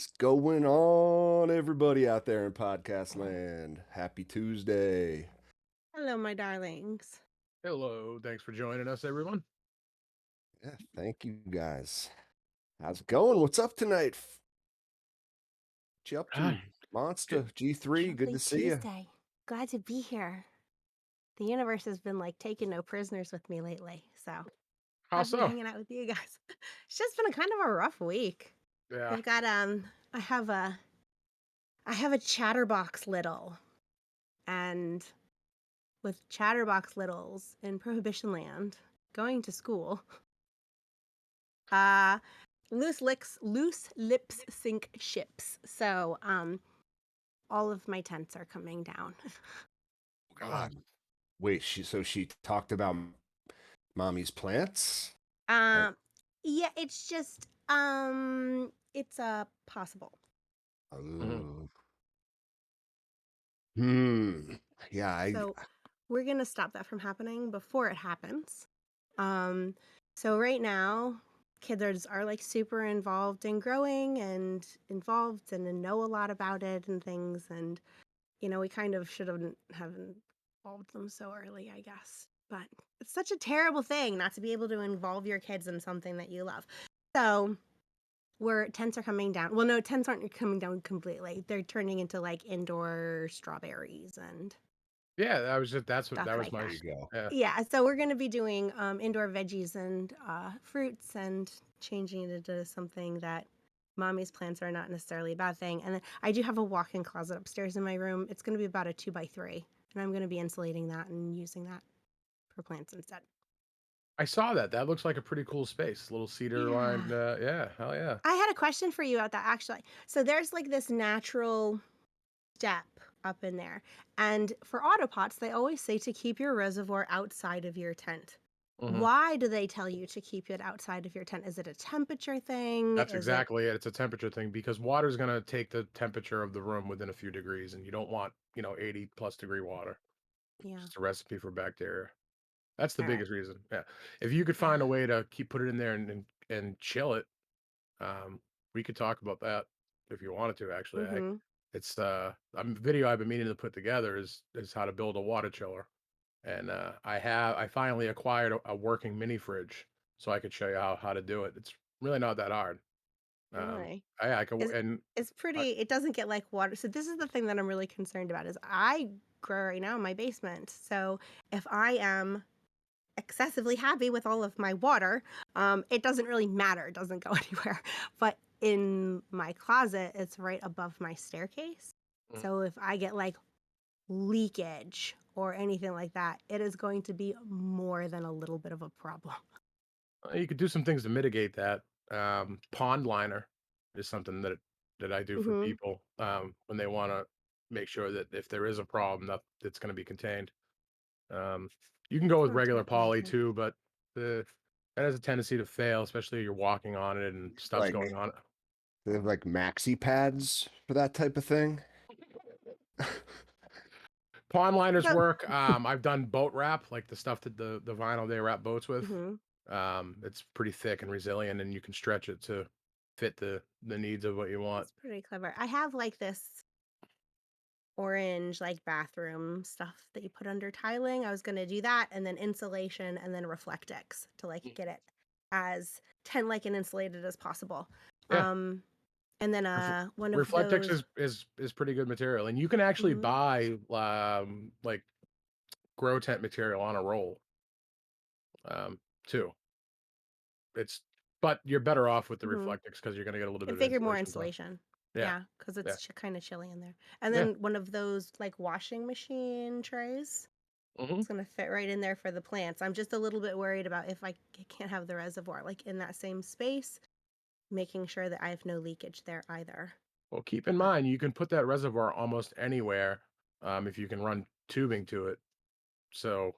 Is going on, everybody out there in podcast land? Happy Tuesday. Hello, my darlings. Hello, thanks for joining us, everyone. Yeah, thank you guys. How's it going? What's up tonight? What you up to? Hi. Monster G3, good Lovely to see you. Tuesday. Glad to be here. The universe has been like taking no prisoners with me lately, so How I've been so? hanging out with you guys. It's just been a kind of a rough week. Yeah. We've got I have a chatterbox little, and with chatterbox littles in Prohibition Land going to school, uh loose lips sink ships. So all of my tents are coming down. God. Wait, she talked about mommy's plants? Um, yeah, it's just it's possible. Mhm. Oh. Hmm. Yeah, So we're gonna stop that from happening before it happens. Um, so right now, kids are like super involved in growing and involved and know a lot about it and things. And we kind of should have involved them so early, I guess. But it's such a terrible thing not to be able to involve your kids in something that you love. So where tents are coming down. Well, no, tents aren't coming down completely. They're turning into like indoor strawberries and Yeah, that stuff was like my there that. you go. yeah. Yeah, so we're gonna be doing indoor veggies and fruits and changing it into something that mommy's plants are not necessarily a bad thing. And then I do have a walk-in closet upstairs in my room. It's gonna be about a 2x3, and I'm gonna be insulating that and using that for plants instead. I saw that. That looks like a pretty cool space. Little cedar lined, Yeah. yeah, hell yeah. I had a question for you about that actually. So there's like this natural step up in there. And for Autopots, they always say to keep your reservoir outside of your tent. Mhm. Why do they tell you to keep it outside of your tent? Is it a temperature thing? That's Is it exactly it. It's a temperature thing because water's gonna take the temperature of the room within a few degrees, and you don't want, 80 plus degree water. Yeah. Just a recipe for bacteria. That's the All right. biggest reason. Yeah. If you could find a Yeah. way to put it in there and chill it. We could talk about that if you wanted to, actually. Mhm. It's a video I've been meaning to put together is how to build a water chiller. And I finally acquired a working mini fridge so I could show you how to do it. It's really not that hard. Really? I can Is and it's I, pretty it doesn't get like water. So this is the thing that I'm really concerned about is I grow right now in my basement. So if I am excessively happy with all of my water, it doesn't really matter. It doesn't go anywhere. But in my closet, it's right above my staircase. mm, So if I get like leakage or anything like that, it is going to be more than a little bit of a problem. you could do some things to mitigate that. Pond liner is something that I do for Mhm. people when they want to make sure that if there is a problem, that it's going to be contained. Um, you can go It's with not regular terribly poly expensive. too, but the that has a tendency to fail, especially if you're walking on it and stuff's Like going on it. they have like maxi pads for that type of thing. Pond liners So work. I've done boat wrap, like the stuff that the vinyl they wrap boats with. mhm, It's pretty thick and resilient, and you can stretch it to fit the needs of what you want. that's pretty clever. I have like this orange like bathroom stuff that you put under tiling. I was gonna do that and then insulation and then Reflectix to like get it as tent like and insulated as possible. Yeah, Um and then Ref- one of Reflectix those is pretty good material, and you can actually mhm, buy like grow tent material on a roll too. It's but you're better off with the mhm. Reflectix because you're gonna get a little I bit of figured more insulation on top. insulation. Yeah, Yeah, because yeah, it's kind of chilly in there. And yeah. then one of those like washing machine trays. Mhm. It's gonna fit right in there for the plants. I'm just a little bit worried about if can't have the reservoir like in that same space, making sure that I have no leakage there either. Well, keep in But mind, you can put that reservoir almost anywhere, if you can run tubing to it. So,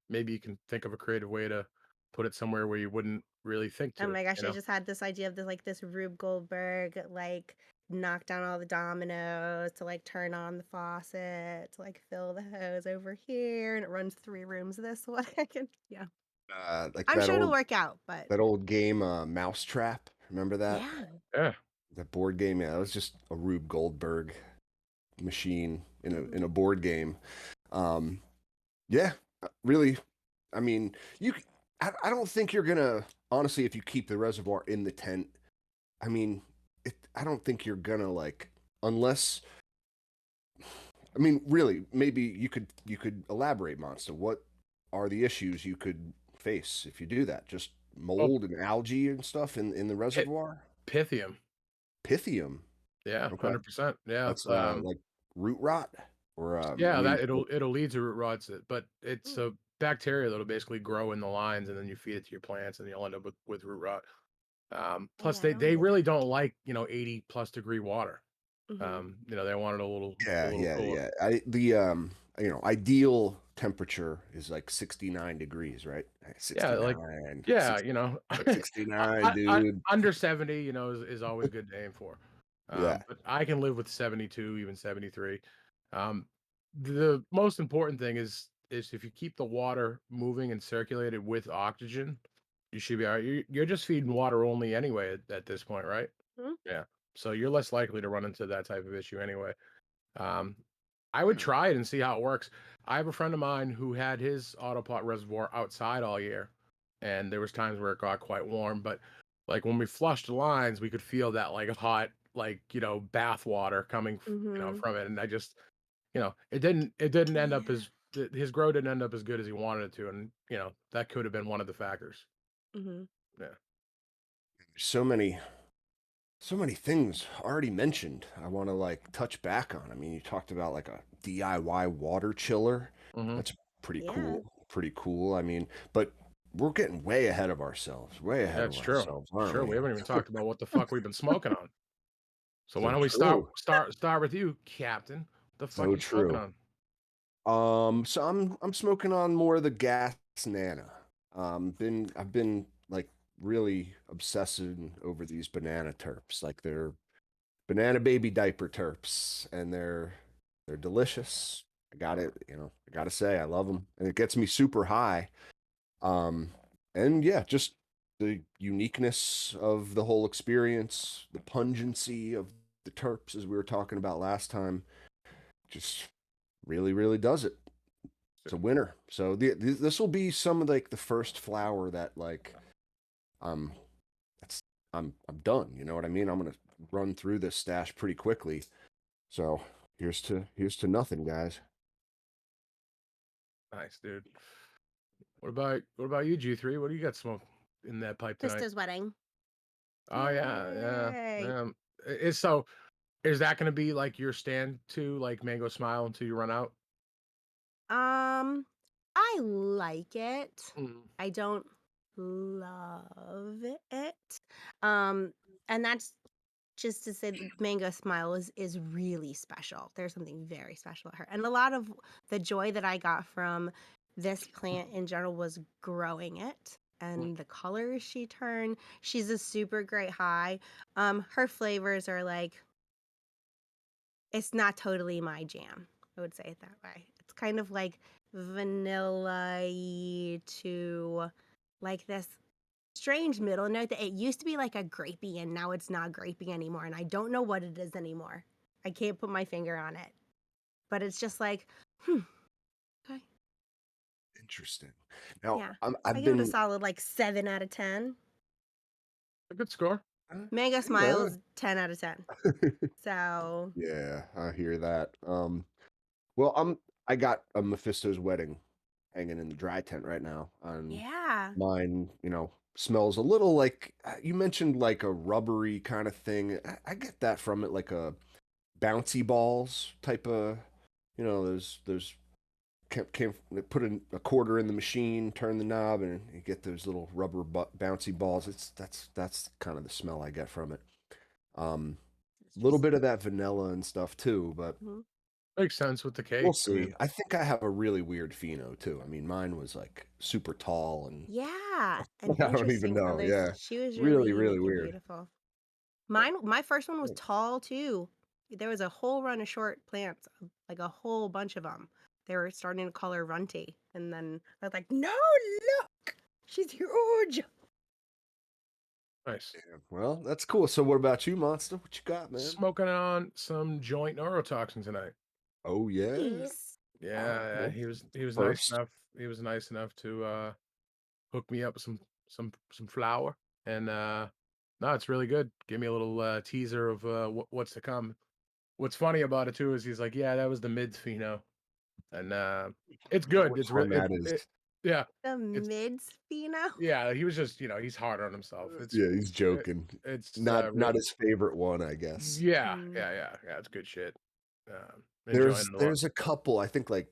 maybe you can think of a creative way to put it somewhere where you wouldn't really think oh to, my gosh, you I know? just had this idea of this Rube Goldberg like knock down all the dominoes to like turn on the faucet to like fill the hose over here and it runs 3 rooms this way. Yeah. Like I'm sure it'll work out, but that old game Mousetrap. Remember that? yeah. Yeah. That board game, yeah, that was just a Rube Goldberg machine in Mhm. a board game. Um, yeah, really. I mean, I don't think you're gonna honestly if you keep the reservoir in the tent. I mean, I don't think you're gonna like unless. I mean, really, maybe you could elaborate, Monster. What are the issues you could face if you do that? Just Well, mold and algae and stuff in the pit reservoir. Pythium. Pythium. Yeah, Okay, 100%. Yeah, that's like root rot, or I yeah, mean, that it'll lead to root rots, but it's Mm. a bacteria that'll basically grow in the lines, and then you feed it to your plants, and you'll end up with root rot. Oh, Plus, yeah, I don't they wanna do really that. don't like 80+ degree water. Mhm. They want it a yeah, little yeah, cooler. yeah. Ideal temperature is like 69 degrees, right? Yeah, like 69, yeah, 60, I 69, dude. under 70, is always good to aim for. Yeah. But I can live with 72, even 73. Um, the most important thing is if you keep the water moving and circulated with oxygen, you should be all right. You're just feeding water only anyway at this point, right? Mhm. Yeah. So you're less likely to run into that type of issue anyway. Um, I would Hmm. try it and see how it works. I have a friend of mine who had his Autopot reservoir outside all year, and there was times where it got quite warm, but like when we flushed the lines, we could feel that like hot, like, bath water coming, Mhm. from it. And I just, it didn't end up Yeah. as his grow didn't end up as good as he wanted it to, and that could have been one of the factors. Mhm. Yeah. So many things already mentioned. I want to like touch back on. I mean, you talked about like a DIY water chiller. Hmm. That's pretty Yeah. cool. Pretty cool. I mean, but we're getting way ahead of ourselves. Way ahead of That's true. ourselves, It's aren't true. we? We haven't even talked about what the fuck we've been smoking on. So why So don't we start true. start start with you, Captain? What the fuck So you smoking true. on? So I'm smoking on more of the gas nana. I've been like really obsessing over these banana terps. Like they're banana baby diaper terps, and they're delicious. I gotta say I love them, and it gets me super high. Um, and yeah, just the uniqueness of the whole experience, the pungency of the terps, as we were talking about last time, just really, really does it. It's a winner. So this will be some of like the first flower that like um that's I'm done. You know what I mean? I'm gonna run through this stash pretty quickly. So here's to nothing, guys. Nice, dude. What about you, G3? What do you got smoke in that pipe tonight? Sister's wedding. Oh yeah, yeah, Yay. yeah. Is that gonna be like your stand to like Mango Smile until you run out? Um, I like it. Mm. I don't love it. Um, and that's just to say that Mango Smile is really special. There's something very special about her. And a lot of the joy that I got from this plant in general was growing it Mm. and the colors she turned. She's a super great high. Her flavors are like it's not totally my jam. I would say it that way. It's kind of like vanilla to like this strange middle note that it used to be like a grapey and now it's not grapey anymore. And I don't know what it is anymore. I can't put my finger on it. But it's just like, okay. Interesting. Now Yeah. I I've give it a been solid like 7 out of 10. A good score. Mango Smile yeah. is 10 out of 10. So, Yeah, I hear that. Well, I got a Mephisto's wedding hanging in the dry tent right now. And yeah. mine, smells a little like you mentioned like a rubbery kind of thing. I get that from it, like a bouncy balls type of, those came they put a quarter in the machine, turn the knob, and you get those little rubber bouncy balls. That's kind of the smell I get from it. It's A little just, bit of that vanilla and stuff too, but mhm. Makes sense with the we'll cake. I see. mean, I think I have a really weird pheno too. I mean, mine was like super tall and Yeah, and I don't even interesting know. colors. Yeah. She was really Really, really unique and weird. beautiful. Yeah. My first one was Thanks. tall too. There was a whole run of short plants, like a whole bunch of them. They were starting to call her Runty, and then I was like, "No, look, she's huge." Nice. Yeah, well, that's cool. So what about you, Monster? What you got, man? Smoking on some joint neurotoxin tonight. Oh yeah. Nice. Yeah, Well, he was nice first. enough. He was nice enough to hook me up with some flour, and no, it's really good. Give me a little teaser of what's to come. What's funny about it too is he's like, yeah, that was the mid pheno, and it's I wonder good. which It's one really that is. yeah, The it's mids pheno? yeah. He was just he's hard on himself. Yeah, he's joking. It's Not real. his favorite one, I guess. Yeah, Mm. yeah, yeah, yeah. It's good shit. Enjoying There's it a lot. there's a couple, I think like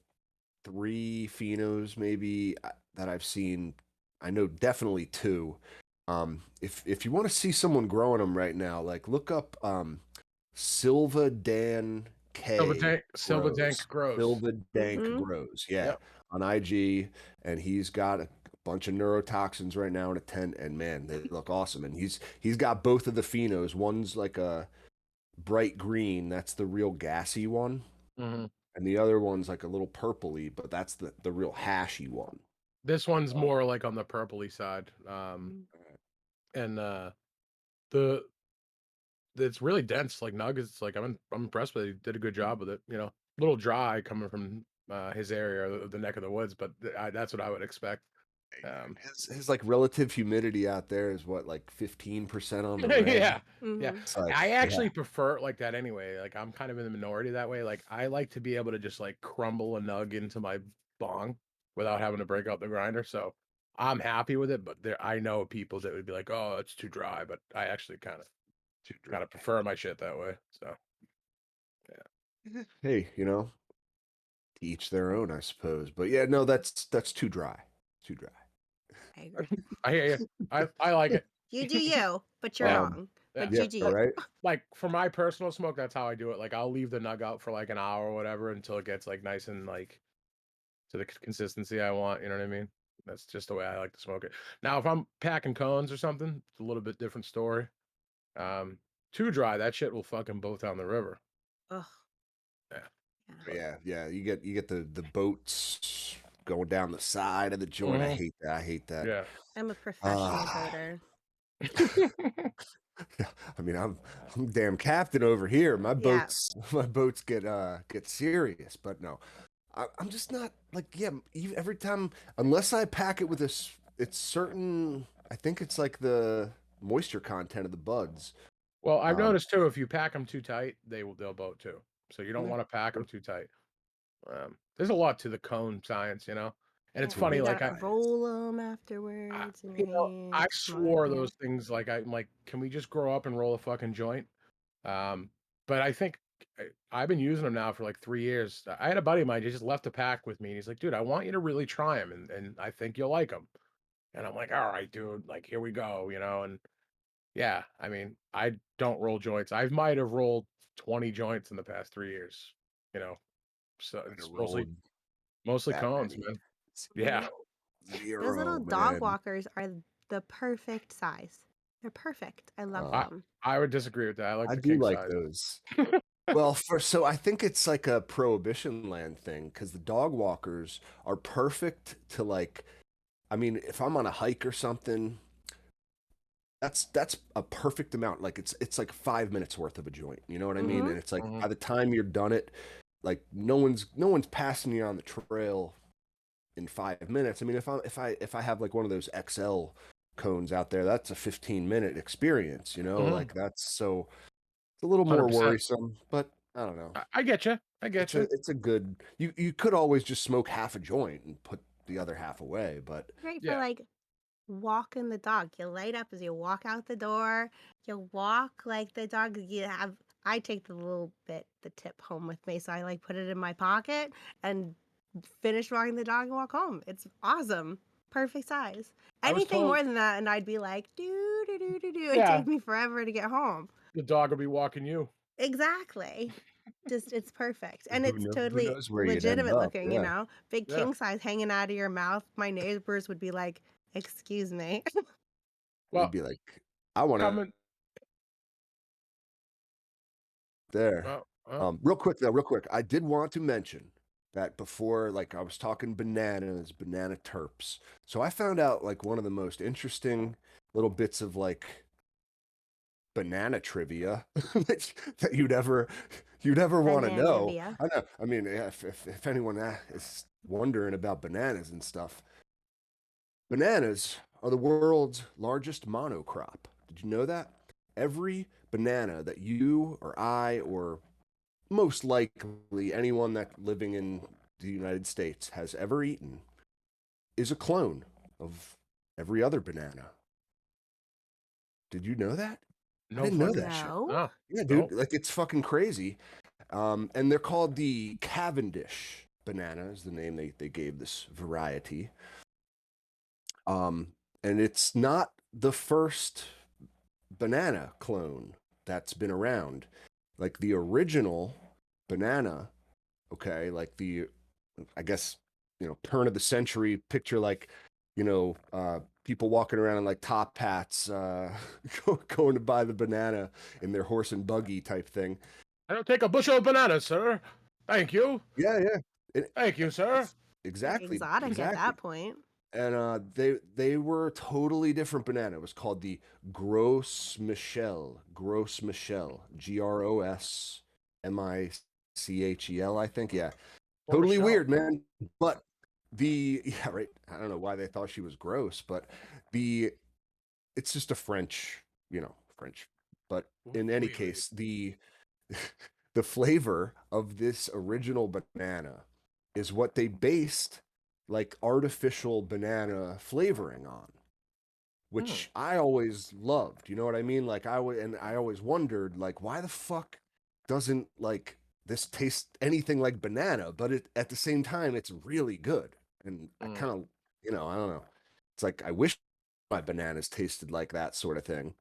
three phenos maybe that I've seen. I know definitely two. If you want to see someone growing them right now, like look up Silva Dan K Silva grows. Dank grows. Silva Dank Mhm. grows. Yeah, Yep. on IG, and he's got a bunch of neurotoxins right now in a tent, and man, they look awesome. And he's got both of the phenos. One's like a bright green, that's the real gassy one, Mhm. and the other one's like a little purpley, but that's the real hashy one. This one's Um, more like on the purpley side. Mm. And the it's really dense, like nuggets. Like I'm impressed with it. He did a good job with it. A little dry coming from his area, or the neck of the woods, but that's what I would expect. Um, his like relative humidity out there is what, like 15% on the reg. yeah, yeah. Mhm. It's like, I yeah, actually prefer it like that anyway. Like I'm kind of in the minority that way. Like I like to be able to just like crumble a nug into my bong without having to break out the grinder. So I'm happy with it. But I know people that would be like, "Oh, it's too dry," but I actually too kind dry. of prefer my shit that way. So yeah. Hey, to each their own, I suppose. But yeah, no, that's too dry. Too dry. I agree. I hear you. I like it. You do you, but you're Yeah, wrong. yeah. But Yeah, you do all you. right. Like for my personal smoke, that's how I do it. Like I'll leave the nug out for like an hour or whatever until it gets like nice and like to the consistency I want. You know what I mean? That's just the way I like to smoke it. Now, if I'm packing cones or something, it's a little bit different story. Um, Too dry, that shit will fucking boat down the river. Ugh. Yeah, Yeah. but Yeah, yeah. You get the boats going down the side of the joint. I mhm, hate that. I hate that. yeah. I'm a professional Uh boater. I mean, I'm damn captain over here. My Yeah. boats my boats get serious, but no. I'm just not like, yeah, every time, unless I pack it with it's certain, I think it's like the moisture content of the buds. Well, I've Um, noticed too, if you pack them too tight, they'll boat too. So you don't yeah, want to pack them true, too tight. There's a lot to the cone science, and it's Yeah. funny. You true. Like gotta roll them afterwards in your I hand, smell swore them. those things. Like I'm like, can we just grow up and roll a fucking joint? Um, but I think I've been using them now for like 3 years. I had a buddy of mine. He just left a pack with me, and he's like, "Dude, I want you to really try them, and I think you'll like them." And I'm like, "All right, dude. Like, here we go." And yeah, I mean, I don't roll joints. I might have rolled 20 joints in the past 3 years. You know, so Might have it's mostly rolled mostly that cones, many. man. Yeah. Mhm. Those little 0, dog man. walkers are the perfect size. They're perfect. I love Uh, I them. I would disagree with that. I like I the do king like size. those. Well, so I think it's like a prohibition land thing because the dog walkers are perfect to like. I mean, if I'm on a hike or something, that's a perfect amount. Like it's like 5 minutes worth of a joint. You know what I mean? Mhm. And it's like Mhm. by the time you're done it, like no one's passing you on the trail in 5 minutes. I mean, if I have like one of those XL cones out there, that's a 15-minute experience. Mhm. Like that's so it's a little more 100%. worrisome, but I don't know. I get you. I It's get a you. it's a good. You could always just smoke half a joint and put the other half away, but Great for Yeah. like walking the dog. You light up as you walk out the door. You walk like the dog. You have. I take the tip home with me, so I like put it in my pocket and finish walking the dog and walk home. It's awesome. Perfect size. I was Anything told more than that, and I'd be like, do do do do do. It'd take yeah, me forever to get home. the dog will be walking you. Exactly. Just it's perfect, and who it's knows, who totally knows where you'd end legitimate up? looking, Yeah, big Yeah. king size hanging out of your mouth. My neighbors would be like, "Excuse me." they'd Well, be like, I want to coming there. well, Real quick though, real quick, I did want to mention that before, like I was talking bananas, banana terps. So I found out like one of the most interesting little bits of like banana trivia that you'd ever want to know. Bananivia. I know. I mean, yeah, if anyone is wondering about bananas and stuff, bananas are the world's largest monocrop. Did you know that? Every banana that you or I or most likely anyone that living in the United States has ever eaten is a clone of every other banana. Did you know that? I No didn't know fucking that shit. No. no, Yeah, dude, no. like it's fucking crazy. And they're called the Cavendish banana is the name they gave this variety. Um, and it's not the first banana clone that's been around. Like the original banana, okay, like I guess, turn of the century picture, like, people walking around in like top hats, going to buy the banana in their horse and buggy type thing. I don't take a bushel of bananas, sir. Thank you. Yeah, yeah. Thank you, sir. Very Exactly, exotic at exactly. that point. And they were a totally different banana. It was called the Gros Michel, Grosmichel, I think. Yeah, Or totally Michelle. weird, man. But yeah, right. I don't know why they thought she was gross, but the it's just a French. But in any Oui, oui. case, the flavor of this original banana is what they based like artificial banana flavoring on, Hmm. which I always loved. You know what I mean? Like I always wondered like why the fuck doesn't like this taste anything like banana, but at the same time it's really good. And I Mm. kind of, I don't know. It's like I wish my bananas tasted like that sort of thing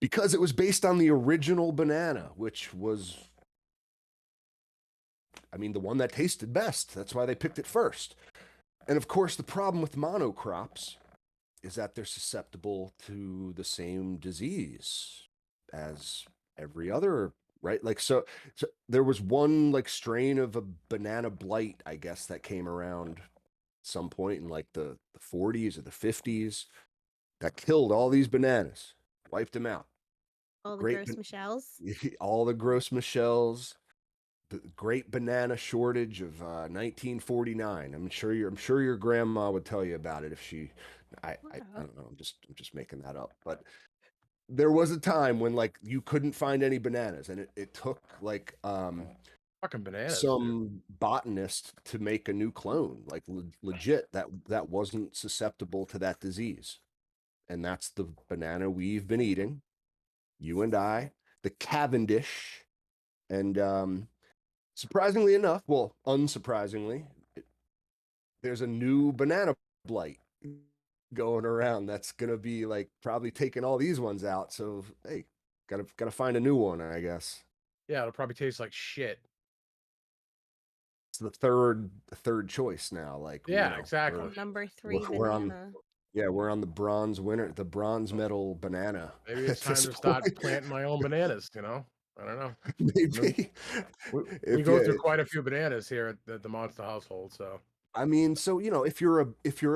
because it was based on the original banana, which was, I mean, the one that tasted best. That's why they picked it first. And of course, the problem with monocrops is that they're susceptible to the same disease as every other, right? Like, so there was one like strain of a banana blight, I guess, that came around some point in like the 40s or the 50s that killed all these bananas, wiped them out. All the Great, gross Michelles. all the gross Michels, the great banana shortage of 1949. I'm sure your grandma would tell you about it if she. I Wow. don't know. I'm just making that up. But there was a time when like you couldn't find any bananas, and it took like Fucking bananas, dude. some botanist to make a new clone, like legit that wasn't susceptible to that disease, and that's the banana we've been eating, you and I, the Cavendish, and surprisingly enough, well, unsurprisingly, there's a new banana blight going around that's gonna be like probably taking all these ones out. So hey, gotta find a new one, I guess. Yeah, it'll probably taste like shit. It's the third choice now. Like Yeah, The exactly. number we're, 3 we're on banana. yeah, we're on the bronze medal banana Maybe it's at time this to start point. planting my own bananas, you know? I don't know. I mean, Maybe we if go through you quite a few bananas here at the Monster household, so I mean, so if you're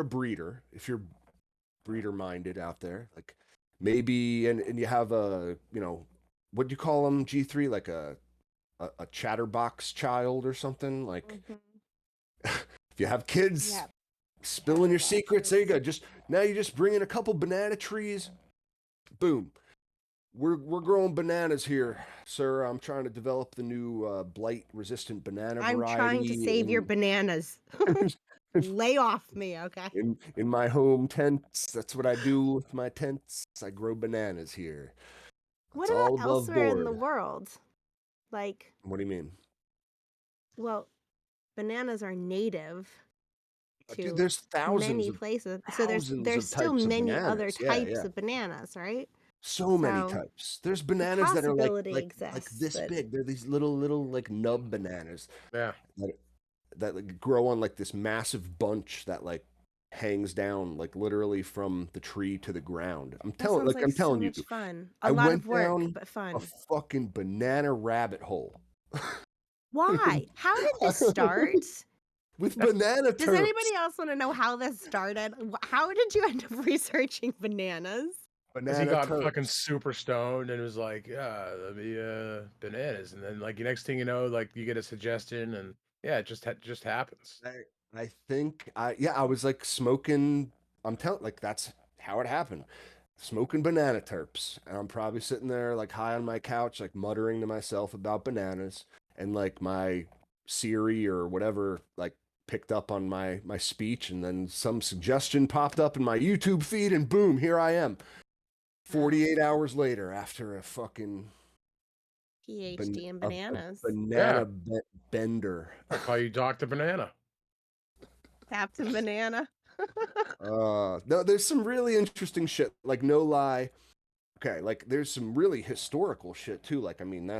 a breeder, if you're breeder minded out there, like maybe and you have a what do you call them, G3, like a chatterbox child or something, like Mhm. if you have kids Yeah, spilling your secrets, there you chatterboxes. go. Just now you just bring in a couple banana trees, boom. We're growing bananas here, sir. I'm trying to develop the new blight resistant banana I'm trying to variety save your bananas. Lay off me, okay? in my home tents. That's what I do with my tents. I grow bananas here. What It's about all above elsewhere in the board. world? Like, What do you mean? well, bananas are native Dude, to there's thousands many of places. So there's thousands there's of still types of many other bananas. Yeah, types yeah. of bananas, right? So many So types. There's the bananas that are like possibility like exists this that big. They're these little like nub bananas yeah. that like grow on like this massive bunch that like hangs down like literally from the tree to the ground. that sounds like I'm so telling you, much fun. A I lot went of work, down but a fun. fucking banana rabbit hole. Why? How did this start? With banana Does terps. anybody else want to know how this started? How did you end up researching bananas? 'Cause he Banana got fucking terps. super stoned and was like, "Yeah, let me, bananas," and then, like, the next thing you know, like, you get a suggestion and yeah, it just happens. I think I was like smoking. I'm telling like that's how it happened. Smoking banana terps, and I'm probably sitting there like high on my couch, like muttering to myself about bananas, and like my Siri or whatever like picked up on my speech, and then some suggestion popped up in my YouTube feed, and boom, here I am. Wow. 48 hours later, after a fucking PhD in a bananas. Yeah, bender. I call you Doctor Banana. Captain Banana. No, there's some really interesting shit. Like, no lie. Okay, like there's some really historical shit too. Like, I mean,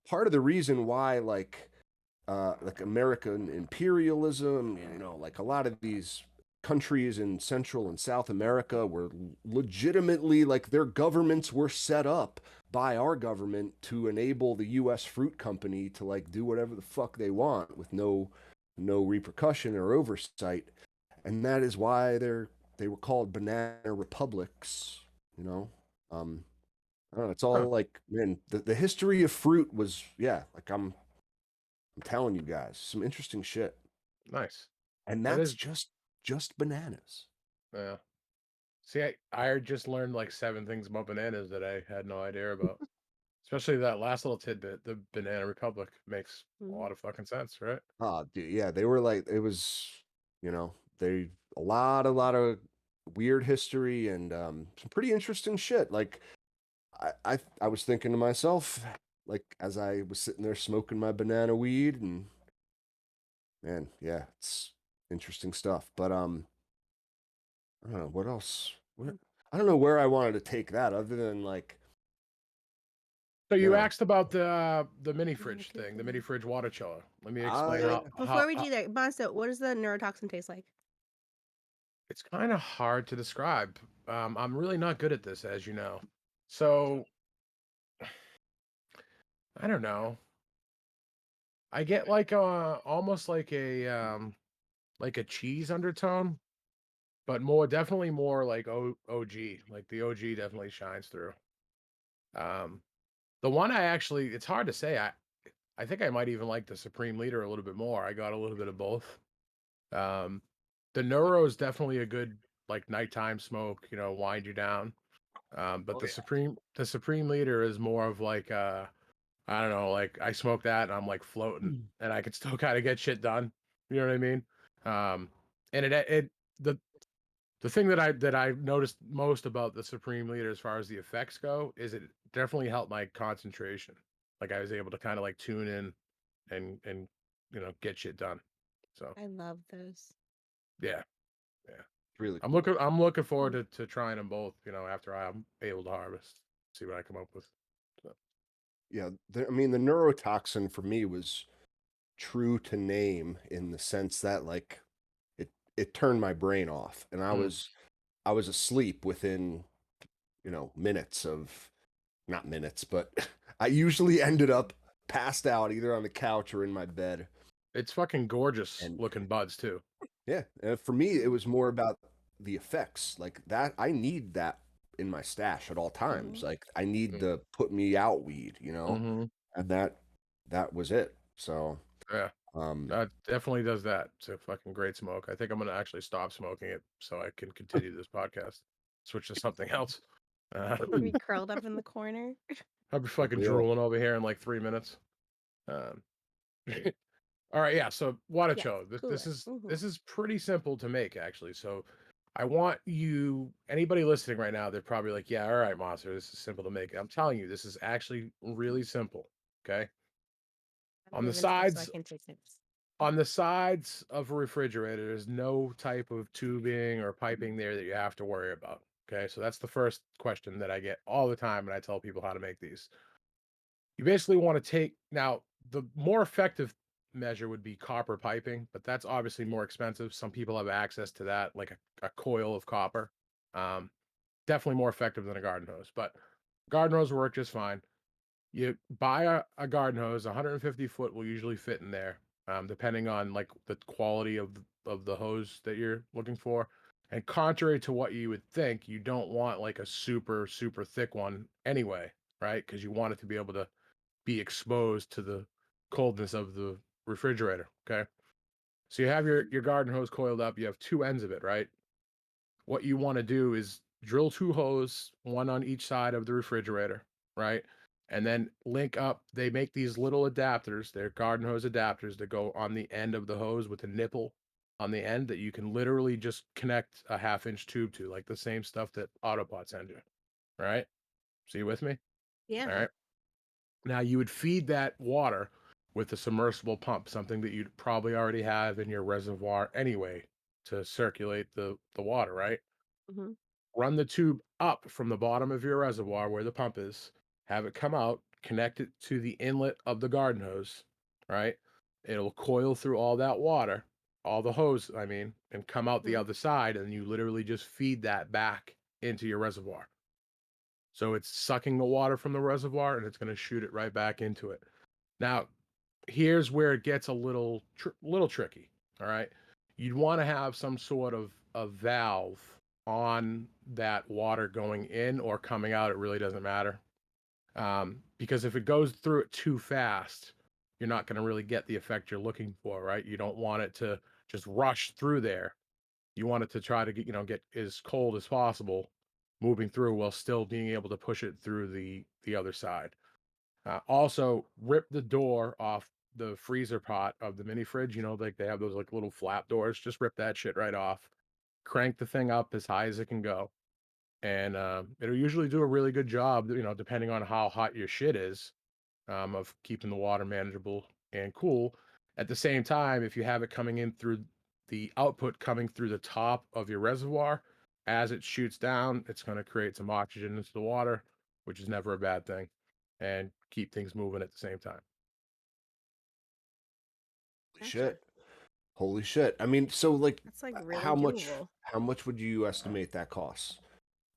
part of the reason why like American imperialism, like a lot of these countries in Central and South America were legitimately like their governments were set up by our government to enable the US fruit company to like do whatever the fuck they want with no repercussion or oversight. And that is why they were called banana republics, you know. I don't know, it's Huh, all like, man, the history of fruit was, yeah, like I'm telling you guys, some interesting shit. nice. And That that's is just bananas. yeah. See, I just learned, like, 7 things about bananas that I had no idea about. Especially that last little tidbit, the Banana Republic makes a Mhm. lot of fucking sense, right? Oh, dude, yeah, they were like it was, they a lot of weird history and some pretty interesting shit. Like I was thinking to myself, like as I was sitting there smoking my banana weed, and man, yeah, it's interesting stuff. But I don't know what else. I don't know where I wanted to take that other than like, So you you know, asked about the mini Banana fridge cake thing, the and mini then fridge water chiller. Let me explain I Wait, before we how do that, Bonsto, what does the neurotoxin taste like? it's kinda hard to describe. I'm really not good at this, as you know. So, I don't know. I get like, almost like a cheese undertone, but more definitely more like OG, like the OG definitely shines through. Um, the one I actually it's hard to say, I think I might even like the Supreme Leader a little bit more. I got a little bit of both. Um, the Neuro is definitely a good, like, nighttime smoke, wind you down. But oh yeah. The Supreme Leader is more of like, I don't know, like, I smoke that and I'm, like, floating, and I can still kinda get shit done. You know what I mean? Um, and the the thing that I noticed most about the Supreme Leader as far as the effects go is it definitely helped my concentration. Like, I was able to kinda, like, tune in and, get shit done. So, I love those. yeah, yeah. It's really I'm cool. looking forward Mm. to trying them both, after I'm able to harvest, see what I come up with. So Yeah, I mean the neurotoxin for me was true to name in the sense that like it turned my brain off, and mm. I was asleep within, minutes of, not minutes, but I usually ended up passed out either on the couch or in my bed. It's fucking gorgeous And looking buds too. yeah, for me it Mm. was more about the effects. Like that I need that in my stash at all times. Mhm. Like I need Mm, the put me out weed, mhm. And that was it. So, Yeah, um that definitely does that. It's a fucking great smoke. I think I'm gonna actually stop smoking it so I can continue this podcast. Switch to something else. We curled up in the corner. I'll be fucking yeah. drooling over here in like 3 minutes. Um, all right, yeah. So Yes, Guaticho, this cooler. is Mhm. this is pretty simple to make actually. So I want you, anybody listening right now, they're probably like, yeah, all right, Monster, this is simple to make. I'm telling you, this is actually really simple. Okay. I'm On the moving stuff so I sides, can take notes. on the sides of a refrigerator, there's no type of tubing or piping there that you have to worry about. Okay. So that's the first question that I get all the time when I tell people how to make these. You basically want to take now the more effective measure would be copper piping, but that's obviously more expensive. Some people have access to that, like a coil of copper. Um, Definitely more effective than a garden hose, but garden hose work just fine. You buy a garden hose, 150 foot will usually fit in there, depending on like the quality of the hose that you're looking for. And contrary to what you would think, you don't want like a super, super thick one anyway, right? Because you want it to be able to be exposed to the coldness of the refrigerator. Okay. So you have your garden hose coiled up. You have two ends of it, right? What you want to do is drill two hose, one on each side of the refrigerator, right? And then link up. They make these little adapters, they're garden hose adapters that go on the end of the hose with a nipple on the end that you can literally just connect a half-inch tube to, like the same stuff that Autopots send you. Right? So you with me? All Yeah. right. Now you would feed that water with a submersible pump, something that you'd probably already have in your reservoir anyway to circulate the water, right? Hmm. Run the tube up from the bottom of your reservoir where the pump is, have it come out, connect it to the inlet of the garden hose, right? It'll coil through all that water, all the hose, I mean, and come out the Hmm. other side, and you literally just feed that back into your reservoir. So it's sucking the water from the reservoir and it's going to shoot it right back into it. Now, here's where it gets a little tricky. All right, you'd want to have some sort of a valve on that water going in or coming out. It really doesn't matter, because if it goes through it too fast, you're not going to really get the effect you're looking for. Right? You don't want it to just rush through there. You want it to try to get as cold as possible, moving through while still being able to push it through the other side. Also, rip the door off the freezer pot of the mini fridge. Like they have those like little flap doors. Just rip that shit right off. Crank the thing up as high as it can go, and it'll usually do a really good job. Depending on how hot your shit is, of keeping the water manageable and cool. At the same time, if you have it coming in through the output coming through the top of your reservoir, as it shoots down, it's going to create some oxygen into the water, which is never a bad thing, and keep things moving at the same time. Gotcha. Shit. Holy shit. I mean, so like That's like really how much doable. how much would you estimate that costs?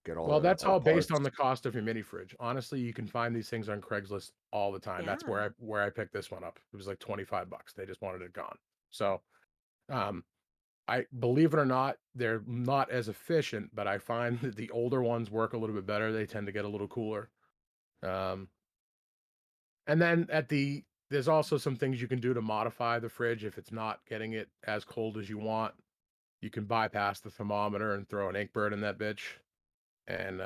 Get Well, that's all the all based on parts. the cost of your mini fridge. Honestly, you can find these things on Craigslist all the time. That's Yeah. where I picked this one up. It was like $25. They just wanted it gone. So, um, I believe it or not, they're not as efficient, but I find that the older ones work a little bit better. They tend to get a little cooler. Um, and then there's also some things you can do to modify the fridge if it's not getting it as cold as you want. You can bypass the thermometer and throw an ink bird in that bitch and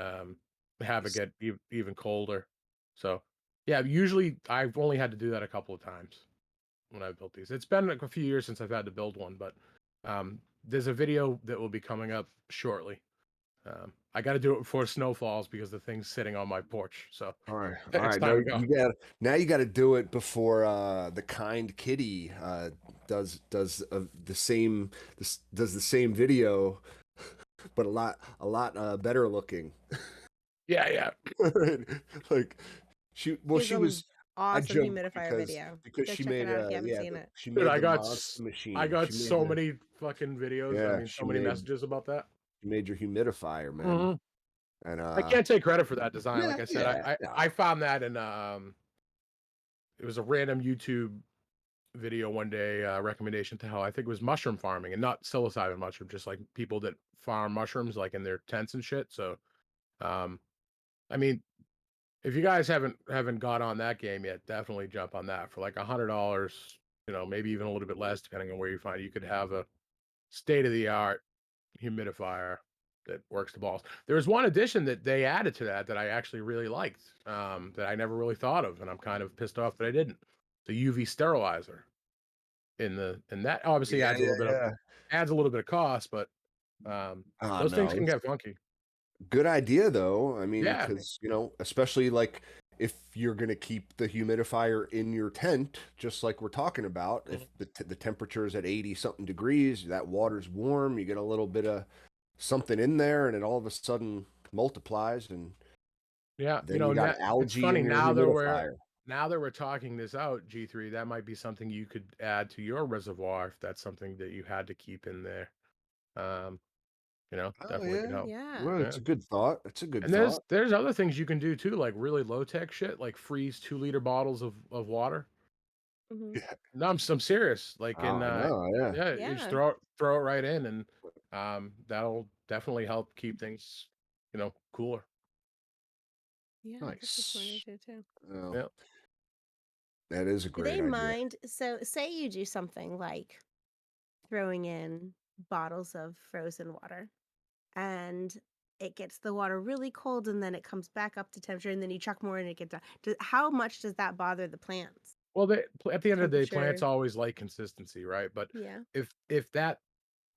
have it get even colder. So, yeah, usually I've only had to do that a couple of times when I've built these. It's been like a few years since I've had to build one, but there's a video that will be coming up shortly. I got to do it before snow falls because the thing's sitting on my porch, so All right. All it's right. time No, to go. you got now you got to do it before the kind kitty does does the same video but a lot better looking. Yeah, yeah, Like He has she an was I awesome joked humidifier video. because Go she check it made out if you haven't seen it. she dude. made the monster I machine. got so many fucking videos. I mean, so many Made messages about that. she made your humidifier, man. Mhm. And I can't take credit for that design. yeah, Like I said, yeah, I found that in it was a random YouTube video one day, recommendation to how I think it was mushroom farming and not psilocybin mushroom, just like people that farm mushrooms like in their tents and shit. So, um, I mean, if you guys haven't got on that game yet, definitely jump on that for like $100. Maybe even a little bit less, depending on where you find it. You could have a state of the art humidifier that works the balls. There's one addition that they added to that I actually really liked, that I never really thought of, and I'm kind of pissed off that I didn't. The UV sterilizer and that obviously yeah, yeah, yeah. adds a little bit of cost, but Oh those things no, can get funky. good idea though. I mean, Yeah. because especially like if you're gonna keep the humidifier in your tent, just like we're talking about, if Mhm. the temperature is at 80 something degrees, that water's warm, you get a little bit of something in there, and it all of a sudden multiplies, and Yeah, then you and got that it's algae funny in your humidifier. now that we're talking this out, G3, that might be something you could add to your reservoir if that's something that you had to keep in there. Um, Oh definitely could yeah, help. Yeah. well, it's Yeah. a good thought. It's a good And there's thought. there's other things you can do too, like really low tech shit, like freeze 2-liter bottles of water. Hmm. Yeah. No, I'm serious. Like in Oh no, yeah. yeah, you just Yeah. throw it right in and that'll definitely help keep things, cooler. Yeah, that's a smart Nice. idea too. Well, Yeah. that is a Do great they idea. mind? So, say you do something like throwing in bottles of frozen water and it gets the water really cold and then it comes back up to temperature and then you chuck more and it gets down. How much does that bother the plants? Well, at the end of the day, plants Temperature. always like consistency, right? But Yeah. if that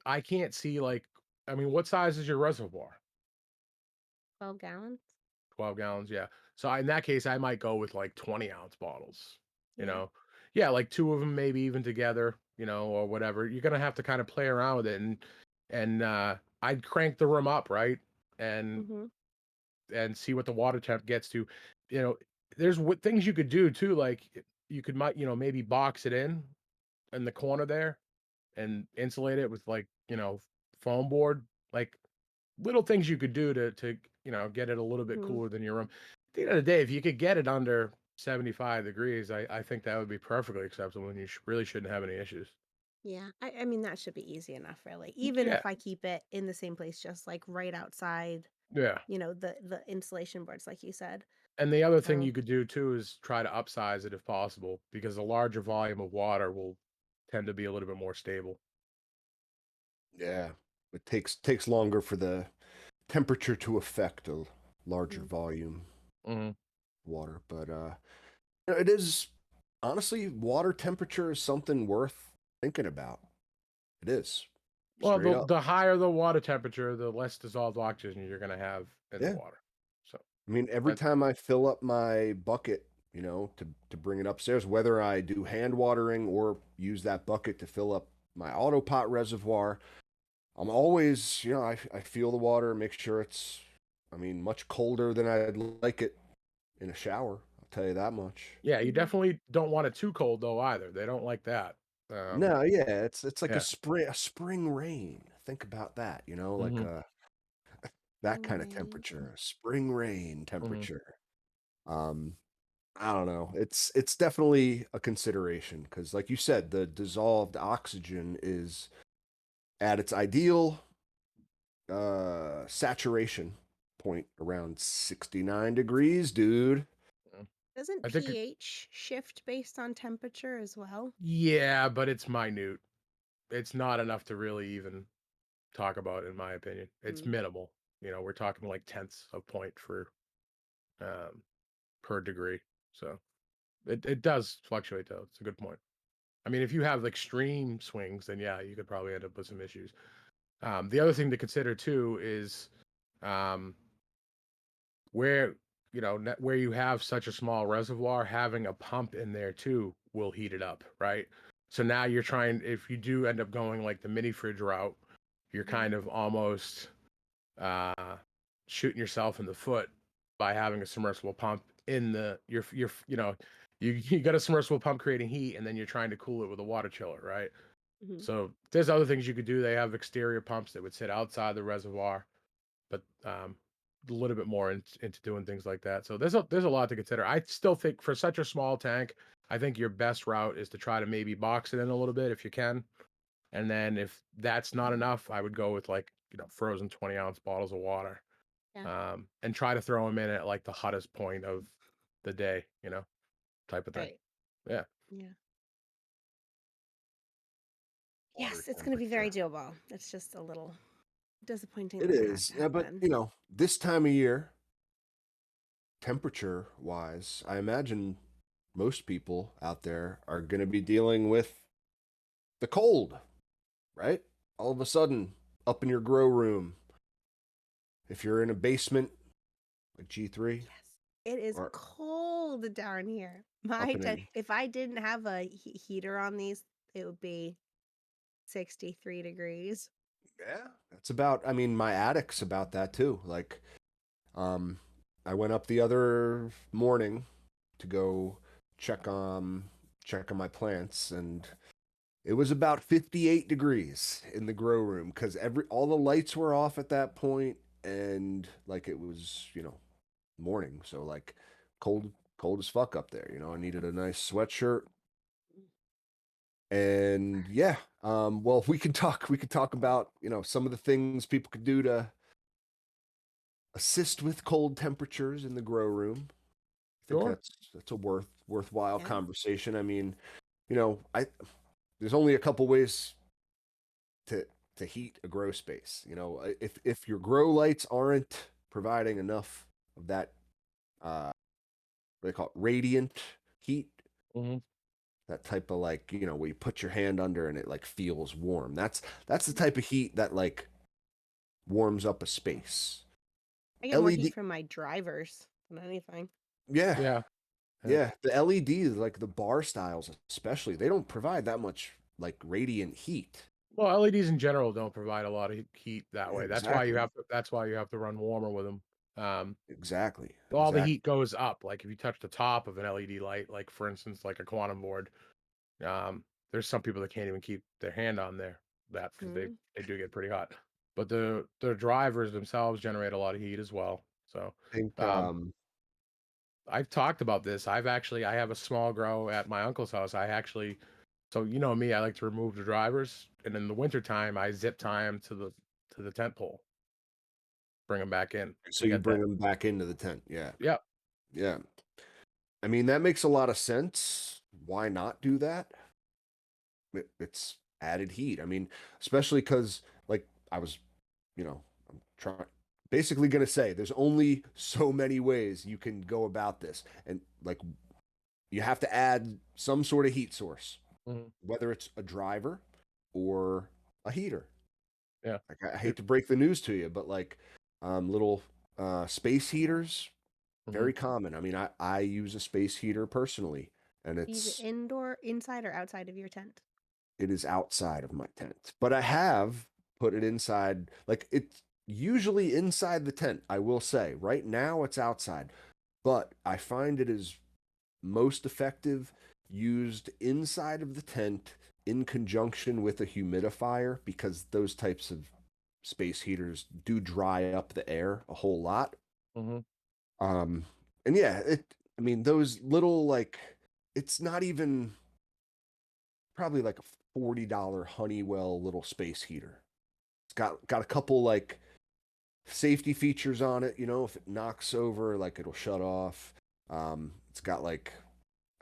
I can't see, like, I mean, what size is your reservoir? 12 gallons? 12 gallons, yeah. So in that case, I might go with like 20-ounce bottles, you Yeah. know? Yeah, like two of them maybe even together, or whatever. You're gonna have to kind of play around with it, and I'd crank the room up, right? And Mm-hmm. and see what the water temp gets to. You know, there's things you could do too, like you could maybe box it in the corner there and insulate it with like, foam board, like little things you could do to get it a little bit Mm-hmm. cooler than your room. At the end of the day, if you could get it under 75 degrees, I think that would be perfectly acceptable, and you really shouldn't have any issues. Yeah. I mean, that should be easy enough, really. Even Yeah, if I keep it in the same place, just like right outside, yeah. the insulation boards, like you said. And the other thing So, you could do too is try to upsize it if possible, because a larger volume of water will tend to be a little bit more stable. Yeah. It takes longer for the temperature to affect a larger mm, volume Mhm. of water, but it is honestly water temperature is something worth thinking about. It is. Well, Straight the up. the higher the water temperature, the less dissolved oxygen you're gonna have in the Yeah. water. So I mean, every that time I fill up my bucket, to bring it upstairs, whether I do hand watering or use that bucket to fill up my Autopot reservoir, I'm always, I feel the water, make sure it's, I mean, much colder than I'd like it in a shower. I'll tell you that much. Yeah, you mhm. definitely don't want it too cold though either. They don't like that. Um, No, yeah, it's like yeah. a spring rain. Think about that, like Mhm, that Spring kind of rain. temperature, spring rain mhm. temperature. Um, I don't know. It's definitely a consideration because, like you said, the dissolved oxygen is at its ideal saturation point around 69 degrees, dude. Yeah. Doesn't I think pH shift based on temperature as well? yeah, but it's minute. It's not enough to really even talk about, in my opinion. It's Mm, minimal. We're talking like tenths of point um, per degree. So it does fluctuate though. It's a good point. I mean, if you have extreme swings, then yeah, you could probably end up with some issues. The other thing to consider too is um, where where you have such a small reservoir, having a pump in there too will heat it up, right? So now you're trying, if you do end up going like the mini fridge route, you're mhm, kind of almost uh shooting yourself in the foot by having a submersible pump in the you're you got a submersible pump creating heat, and then you're trying to cool it with a water chiller, right? mhm. So there's other things you could do. They have exterior pumps that would sit outside the reservoir, but a little bit more into doing things like that. So there's a lot to consider. I still think for such a small tank, I think your best route is to try to maybe box it in a little bit if you can, and then if that's not Mhm. enough, I would go with like frozen 20-ounce bottles of water, Yeah, and try to throw them in at like the hottest point of the day, type of thing. right. Yeah, Yeah. Water Yes, it's gonna be very temperature. doable. It's just a little disappointing It when it has is. to Yeah, but happen. this time of year, temperature wise, I imagine most people out there are going to be dealing with the cold, right? All of a sudden, up in your grow room, if you're in a basement like G3 Yes. It is or cold down here. up My in te a, if I didn't have a heater on these, it would be 63 degrees. yeah, that's about, I mean, my attic's about that too. Like, um, I went up the other morning to go check check on my plants, and it was about 58 degrees in the grow room because all the lights were off at that point, and like it was, morning, so like cold as fuck up there. I needed a nice sweatshirt, And yeah, well, we can talk about, some of the things people could do to assist with cold temperatures in the grow room. I think Sure. that's a worthwhile Yeah. conversation. I mean, I there's only a couple ways to to heat a grow space. If your grow lights aren't providing enough of that, what they call it, radiant heat, Mhm. that type of, like, where you put your hand under and it like feels warm. That's the Mhm. type of heat that like warms up a space. I get more heat LED, from my drivers than anything. yeah, Yeah. Yeah. yeah. The LEDs, like the bar styles, especially, they don't provide that much like radiant heat. Well, LEDs in general don't provide a lot of heat that Yeah, way. exactly, That's why you have to run warmer with them. exactly, All the exactly. heat goes up. Like if you touch the top of an LED light, like for instance, like a quantum board, there's some people that can't even keep their hand on there that because Mhm. they do get pretty hot. But the drivers themselves generate a lot of heat as well. So I think, um, I've talked about this. I have a small grow at my uncle's house. So you know me, I like to remove the drivers, and in the wintertime, I zip tie them to the tent pole, bring them back in so to you get that. bring them back into the tent. Yeah, Yep. yeah. I mean, that makes a lot of sense. Why not do that? It's added heat. I mean, especially because, like, I'm trying, basically going to say there's only so many ways you can go about this. And, like, you have to add some sort of heat source, Mhm. whether it's a driver or a heater. Yeah. Like, I hate It, to break the news to you, but like, little space heaters, mhm. very common. I mean, I use a space heater personally, and Use it inside or outside of your tent. it is outside of my tent. But I have put it inside, like, it's usually inside the tent, I will say. Right now it's outside, but I find it is most effective used inside of the tent in conjunction with a humidifier, because those types of space heaters do dry up the air a whole lot. Mhm. Um and yeah, I mean, those little, like, it's not even probably like a $40 Honeywell little space heater. It's got a couple like safety features on it. If it knocks over, like, it'll shut off. It's got like,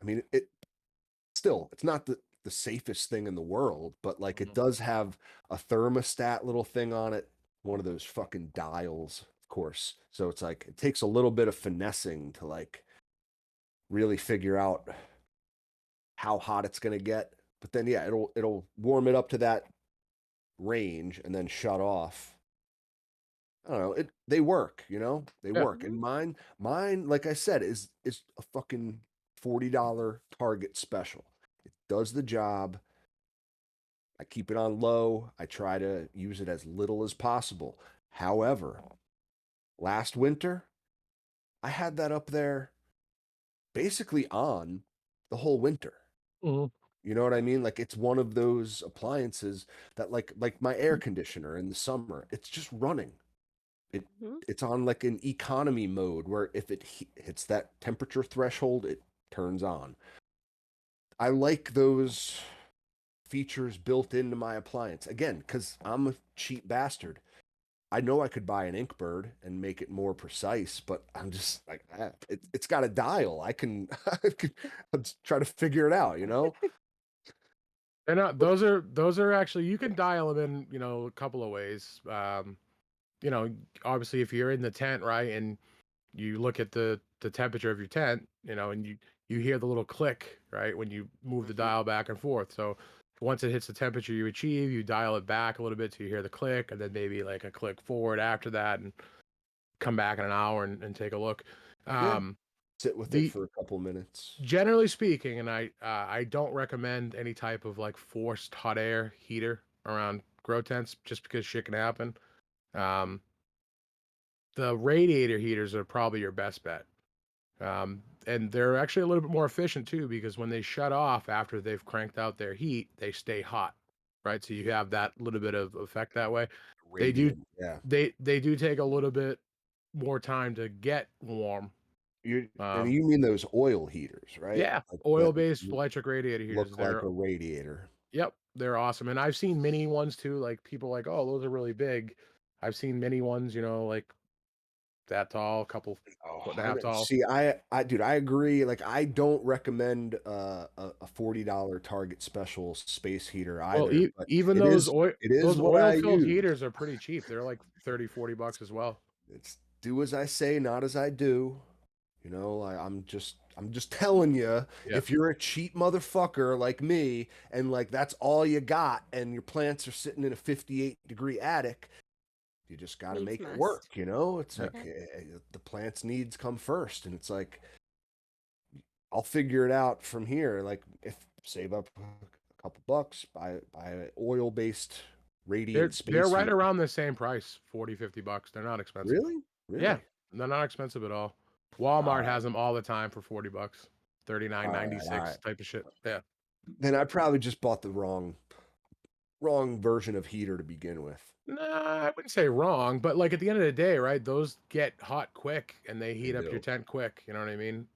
I mean, it's not the safest thing in the world, but like, it Mhm. does have a thermostat little thing on it, one of those fucking dials, of course. So it's like, it takes a little bit of finessing to like really figure out how hot it's gonna get. But then yeah, it'll warm it up to that range and then shut off. I don't know. They work, they Yeah. work. And Mhm. mine, like I said, is a fucking $40 Target special. It does the job. I keep it on low. I try to use it as little as possible. However, last winter, I had that up there basically on the whole winter. Mhm. You know what I mean? Like, it's one of those appliances that, like my air conditioner in the summer, it's just running. It Mhm. it's on like an economy mode where if it hits that temperature threshold, it turns on. I like those features built into my appliance. Again, because I'm a cheap bastard. I know I could buy an Inkbird and make it more precise, but I'm just like, it's got a dial. I can try to figure it out, And But those are actually you can dial them in, a couple of ways. You know, obviously if you're in the tent, right, and you look at the temperature of your tent, and you hear the little click, right, when you move the Mhm. dial back and forth. So once it hits the temperature you achieve, you dial it back a little bit so you hear the click, and then maybe like a click forward after that, and come back in an hour and take a look. Yeah, Um, sit with it the for a couple minutes. Generally speaking, and I don't recommend any type of like forced hot air heater around grow tents just because shit can happen. Um, the radiator heaters are probably your best bet. And they're actually a little bit more efficient too because when they shut off after they've cranked out their heat, they stay hot, right? So you have that little bit of effect that way. They do Radiant, yeah. they do take a little bit more time to get warm. And Um, you mean those oil heaters, right? yeah, Like, that oil-based electric radiator heaters. look like a radiator. Yep, they're awesome, and I've seen mini ones too, like, people like, "Oh, those are really big." I've seen mini ones, like, that tall, couple Oh, foot and a I half don't tall. see. Dude, I agree. Like, I don't recommend a $40 Target special space heater Well, either, but even those it is those what I oil-filled use. heaters are pretty cheap, they're like 30, $40 as well. It's do as I say, not as I do. I'm just telling you, Yeah, if you're a cheap motherfucker like me, and like that's all you got, and your plants are sitting in a 58-degree attic, you just got to Needs make it must. work. It's yeah. like the plant's needs come first, and it's like I'll figure it out from here. Like if save up a couple bucks, buy an oil based radiant They're space right heater. around the same price, 40, $50. They're not expensive. Really, Yeah, really. they're not expensive at all. All Walmart right, has them all the time for $40, all right, all 39.96 right. type of shit. Yeah. Then I probably just bought the wrong version of heater to begin with. Nah, I wouldn't say wrong, but, like, at the end of the day, right, those get hot quick, and they They heat up your do. tent quick, you know what I mean?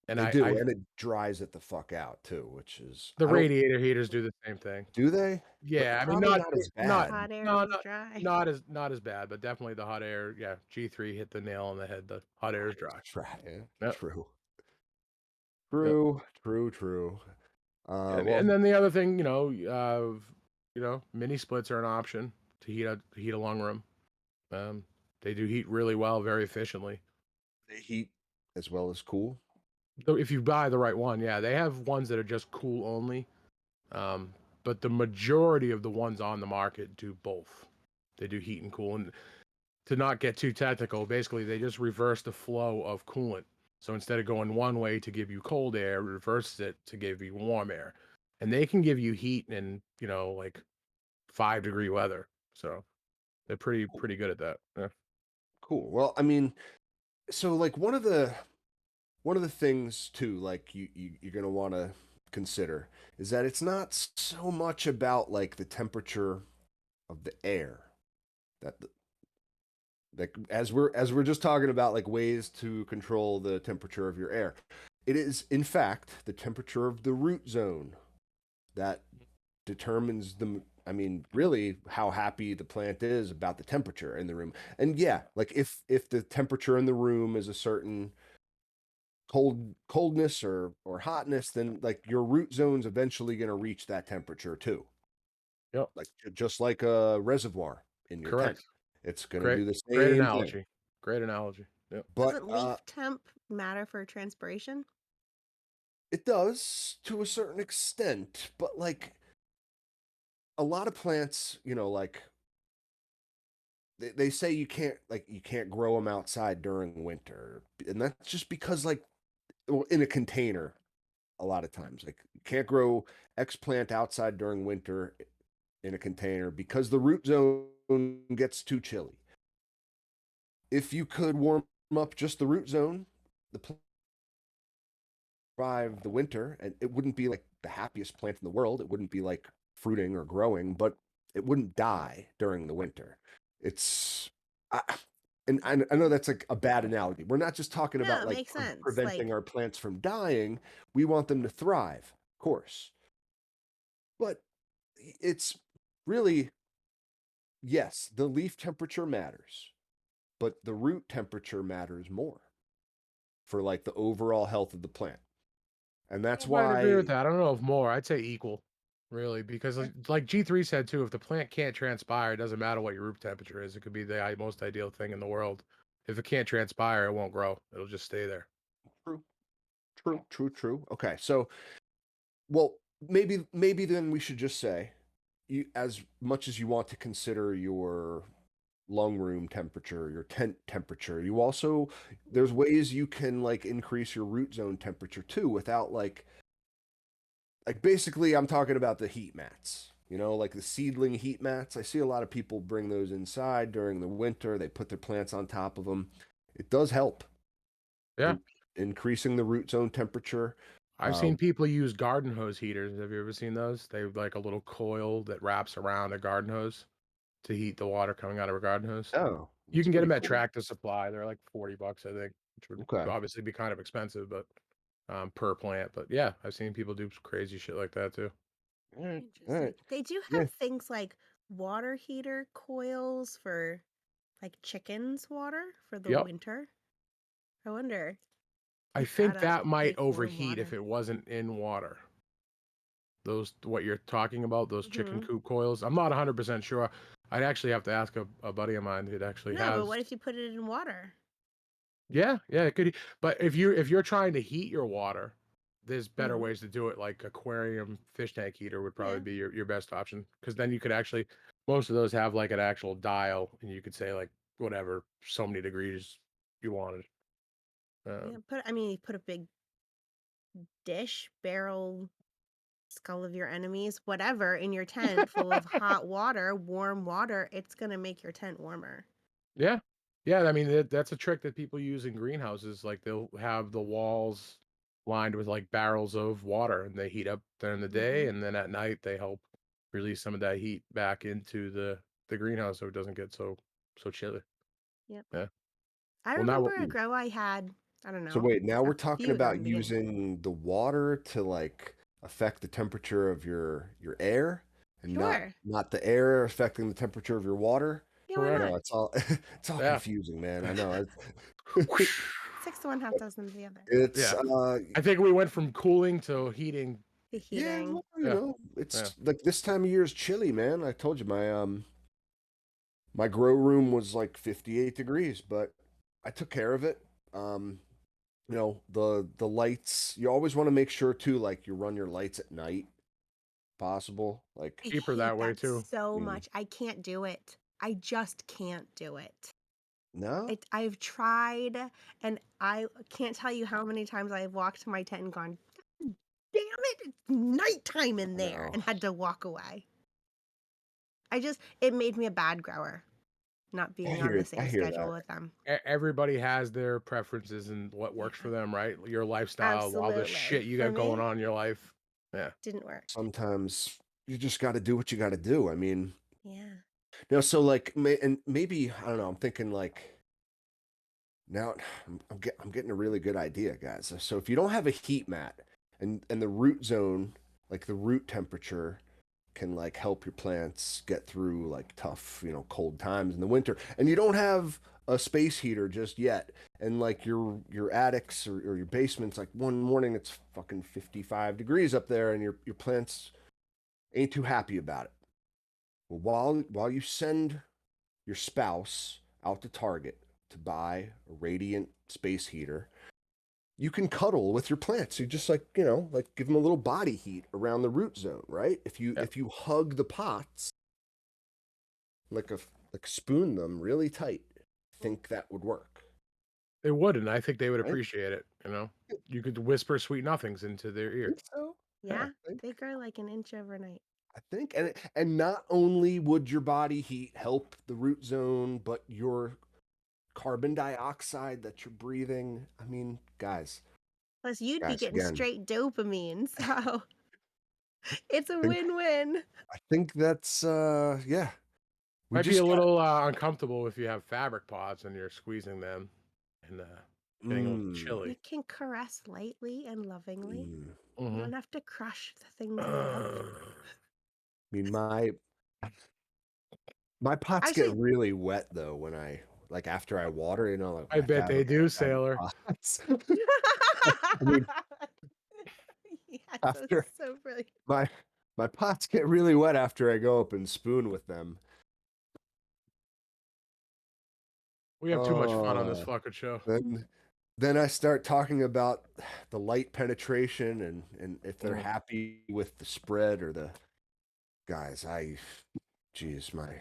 And They I do, I and it dries it the fuck out too, which is the I don't radiator heaters do the same thing. do they? But Yeah, I mean, probably not as not bad. Hot air no, is dry. not as bad, but definitely the hot air, yeah, G3 hit the nail on the head, the hot air is dry. Right. Yeah, Yep, true. yep. True. True. True. And Well, then the other thing, mini splits are an option to heat a lung room. Um, they do heat really well, very efficiently. they heat as well as cool. So if you buy the right one, yeah, they have ones that are just cool only. Um, but the majority of the ones on the market do both. They do heat and cool. And to not get too technical, basically they just reverse the flow of coolant. So instead of going one way to give you cold air, it reverses it to give you warm air. And they can give you heat in, like 5-degree weather. So they're pretty good at that. Yeah. Cool. Well, I mean, so like one of the things too, like you're gonna want to consider is that it's not so much about like the temperature of the air that like as we're just talking about like ways to control the temperature of your air. It is in fact the temperature of the root zone that determines the I mean really how happy the plant is about the temperature in the room. And yeah, like if the temperature in the room is a certain coldness or hotness, then like your root zone's eventually going to reach that temperature too. Yep. Like just like a reservoir in your tent. Correct. It's going to Great do the great same thing. analogy. Great analogy. Yep. But Doesn't leaf temp matter for transpiration? it does to a certain extent, but like a lot of plants, like they say you can't grow them outside during winter, and that's just because like well, in a container a lot of times like you can't grow X plant outside during winter in a container because the root zone gets too chilly. If you could warm up just the root zone, the survive the winter, and it wouldn't be like the happiest plant in the world. It wouldn't be like fruiting or growing, but it wouldn't die during the winter. It's, I, and I know that's like a bad analogy. We're not just talking No, about it like makes sense. preventing our plants from dying. We want them to thrive, of course. But it's really, yes, the leaf temperature matters, but the root temperature matters more for like the overall health of the plant. And that's I might agree with why that. I don't know if more. I'd say equal, really, because like G3 said too, if the plant can't transpire, it doesn't matter what your root temperature is. It could be the most ideal thing in the world. If it can't transpire, it won't grow. It'll just stay there. true, true, true, true. Okay, so well, maybe then we should just say, as much as you want to consider your lung room temperature, your tent temperature, you also there's ways you can like increase your root zone temperature too without like basically I'm talking about the heat mats. Like the seedling heat mats. I see a lot of people bring those inside during the winter. They put their plants on top of them. It does help Yeah. in increasing the root zone temperature. I've Uh, seen people use garden hose heaters. Have you ever seen those? They have like a little coil that wraps around a garden hose to heat the water coming out of a garden hose. oh, You that's can get pretty them at cool. Tractor Supply. They're like $40, I think, which would Okay. obviously be kind of expensive, but per plant. But yeah, I've seen people do crazy shit like that too. All right. All Interesting. right. They do Yeah. have things like water heater coils for like chickens' water for the Yep. winter. I wonder I if think that'll that might make warm overheat if water. it wasn't in water. Those what you're talking about, those chicken Mhm. coop coils. I'm not 100% sure. I'd actually have to ask a buddy of mine that actually No, but has. what if you put it in water? Yeah, yeah, it could. But if you're trying to heat your water, there's better Mhm. ways to do it. Like aquarium fish tank heater would probably Yeah. be your best option because then you could actually most of those have like an actual dial and you could say like whatever so many degrees you wanted. Yeah, Um, you put a big dish, barrel, skull of your enemies, whatever in your tent full of hot water, warm water, it's gonna make your tent warmer. Yeah. Yeah, I mean, that's a trick that people use in greenhouses, like, they'll have the walls lined with, like, barrels of water, and they heat up during the day, Mhm. and then at night, they help release some of that heat back into the greenhouse so it doesn't get so chilly. Yep. Yeah. I Well, now remember a grow I had, I don't So know, wait, now a we're talking few of them in about the beginning. using the water to like affect the temperature of your air and Sure. not the air affecting the temperature of your water. Yeah, why I correct. not? know it's all it's all Yeah. confusing, man. I know. Six to one, half dozen of the other. It's Yeah. I think we went from cooling to heating. The yeah, heating. well, Yeah, yeah. it's like this time of year is chilly, man. I told you my grow room was like 58 degrees, but I took care of it. The lights, you always want to make sure too, like you run your lights at night, possible. Like, I Cheaper hate that way that too. so mm, much. I can't do it. I just can't do it. no, I've tried, and I can't tell you how many times I've walked to my tent and gone, "Damn it, it's nighttime in I there," know. and had to walk away. It made me a bad grower, not being on the I same hear schedule that. with them. Everybody has their preferences and what works for Yeah, them, right? Your lifestyle, all the absolutely. shit you For got going me, on in your life. Yeah. didn't work. Sometimes you just got to do what you got to do. I mean, Yeah. so like, and maybe I don't know. I'm thinking like now I'm getting a really good idea, guys. So if you don't have a heat mat and the root zone, like the root temperature can like help your plants get through like tough, cold times in the winter. And you don't have a space heater just yet. And like your attics or your basements, like one morning it's fucking 55 degrees up there and your plants ain't too happy about it. Well, while you send your spouse out to Target to buy a radiant space heater, you can cuddle with your plants. You just like, like give them a little body heat around the root zone, right? Yeah. If you hug the pots like spoon them really tight, I think that would work, They would, and I think they would right? appreciate it, you know? You could whisper sweet nothings into their I ear. think so. Yeah. Yeah, they grow like an inch overnight. I think, and not only would your body heat help the root zone, but your carbon dioxide that you're breathing. I mean, Plus, you'd be guys, getting again, straight dopamine, so it's a I think win-win. that's yeah. We Might be a just got little, uncomfortable if you have fabric pots and you're squeezing them and, getting a little You chilly. can caress lightly and lovingly. mm. You Mhm. don't have to crush the things they love. I mean, my pots get Actually, really wet though when I like after I water, like I my bet they do, fabric sailor. pots. I mean, yes, after that's so brilliant. my my pots get really wet after I go up and spoon with them. We have too much fun on this Oh, fucking show. then then I start talking about the light penetration and if they're Mm, happy with the spread or the guys. Geez, my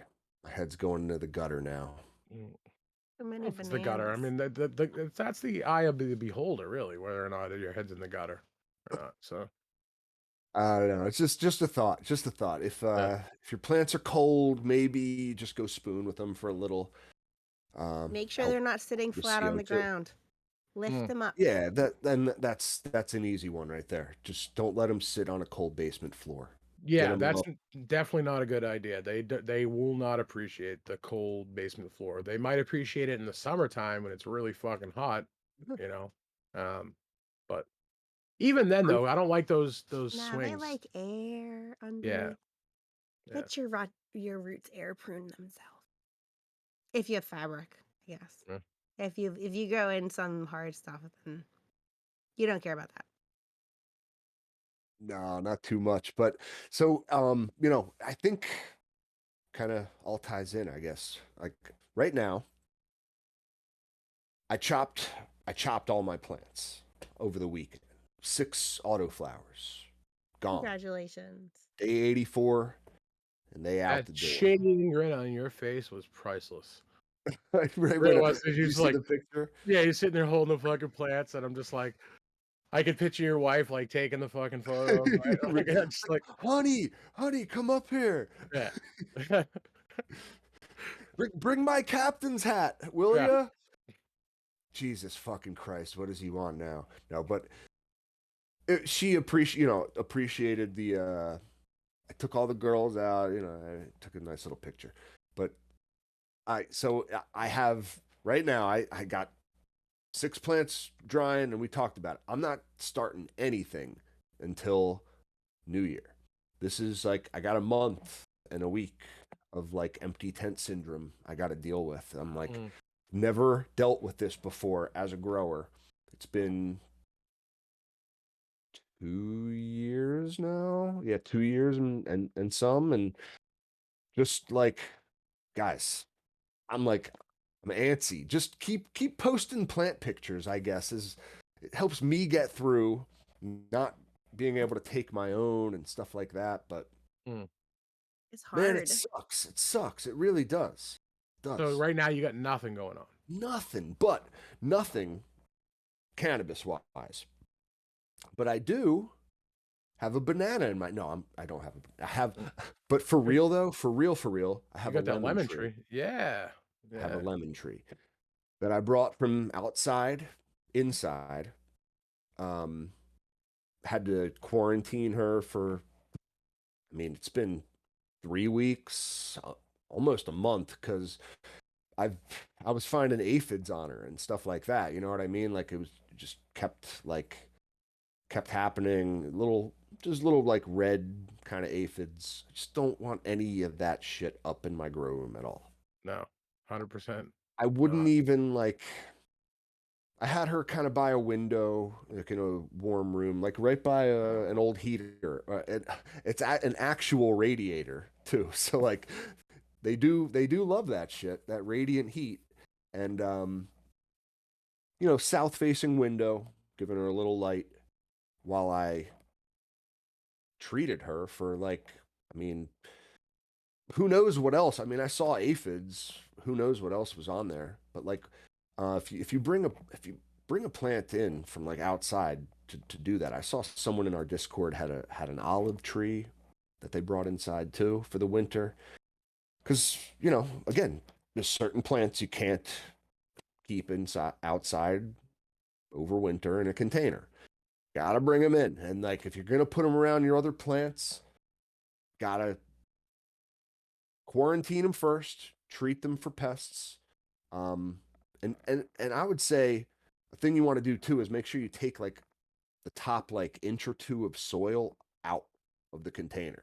head's going into the gutter now. mm. So many If it's the gutter, I bananas. mean, that's the eye of the beholder, really, whether or not your head's in the gutter or not, so, I don't know. It's just a thought. Just a thought. yeah. If your plants are cold, maybe just go spoon with them for a little. Make sure Help they're not sitting your flat on the CO2. ground. Lift Mm. them up. Yeah, that's an easy one right there. Just don't let them sit on a cold basement floor. Get Yeah, them that's up. definitely not a good idea. They will not appreciate the cold basement floor. They might appreciate it in the summertime when it's really fucking hot, you know, um, but Even then, True. though, I don't like those Nah, they swings. like air Yeah, under. yeah, Let your roots air prune themselves. If you have fabric, I guess. yeah. If you grow in some hard stuff, then you don't care about that. No, not too much. But I think kind of all ties in, I guess. Like right now, I chopped I chopped all my plants over the weekend. 6 autoflowers gone. Congratulations. Day 84 and they out That the door. shady grin on your face was priceless. Right Really when was. 'Cause you're you just see like, the picture. yeah, you're sitting there holding the fucking plants, and I'm just like, I could picture your wife like taking the fucking photo, right? Like, I'm just like, Honey, come up here. yeah, Bring my captain's hat, will yeah. ya? Jesus fucking Christ, what does he want now? No, but she appreciated the I took all the girls out, I took a nice little picture. But I have right now I got 6 plants drying and we talked about it. I'm not starting anything until New Year. This is like I got a month and a week of like empty tent syndrome I got to deal with. I'm like Mm. never dealt with this before as a grower. It's been 2 years now. Yeah, 2 years and some. And just like, guys, I'm antsy. Just keep posting plant pictures, I guess, is it helps me get through not being able to take my own and stuff like that. But Mm. It's man, it hard. sucks. It sucks. It really does. It So does. right now you got nothing going on. Nothing cannabis wise. But I do have a banana in my no, I don't have I have Mm. but for Hey, real though, for real, I you have a got that lemon lemon tree. tree. Yeah, I have a yeah. lemon tree that I brought from outside, inside. Um, had to quarantine her for, I mean, it's been 3 weeks, almost a month, because I've I was finding aphids on her and stuff like that. You know what I mean? Like it was just kept happening. Little like red kind of aphids. I just don't want any of that shit up in my grow room at all. No, 100% I wouldn't not. even like I had her kind of by a window, like in a warm room, like right by an old heater. It's an actual radiator too. So like they do love that shit, that radiant heat, and south facing window, giving her a little light while I treated her for like, I mean, who knows what else? I mean, I saw aphids. Who knows what else was on there? But like, if you bring a plant in from like outside to do that, I saw someone in our Discord had an olive tree that they brought inside too for the winter. Because again, there's certain plants you can't keep inside outside over winter in a container. Gotta bring them in, and like if you're gonna put them around your other plants, gotta quarantine them first, treat them for pests. And I would say the thing you want to do too is make sure you take like the top like inch or two of soil out of the container.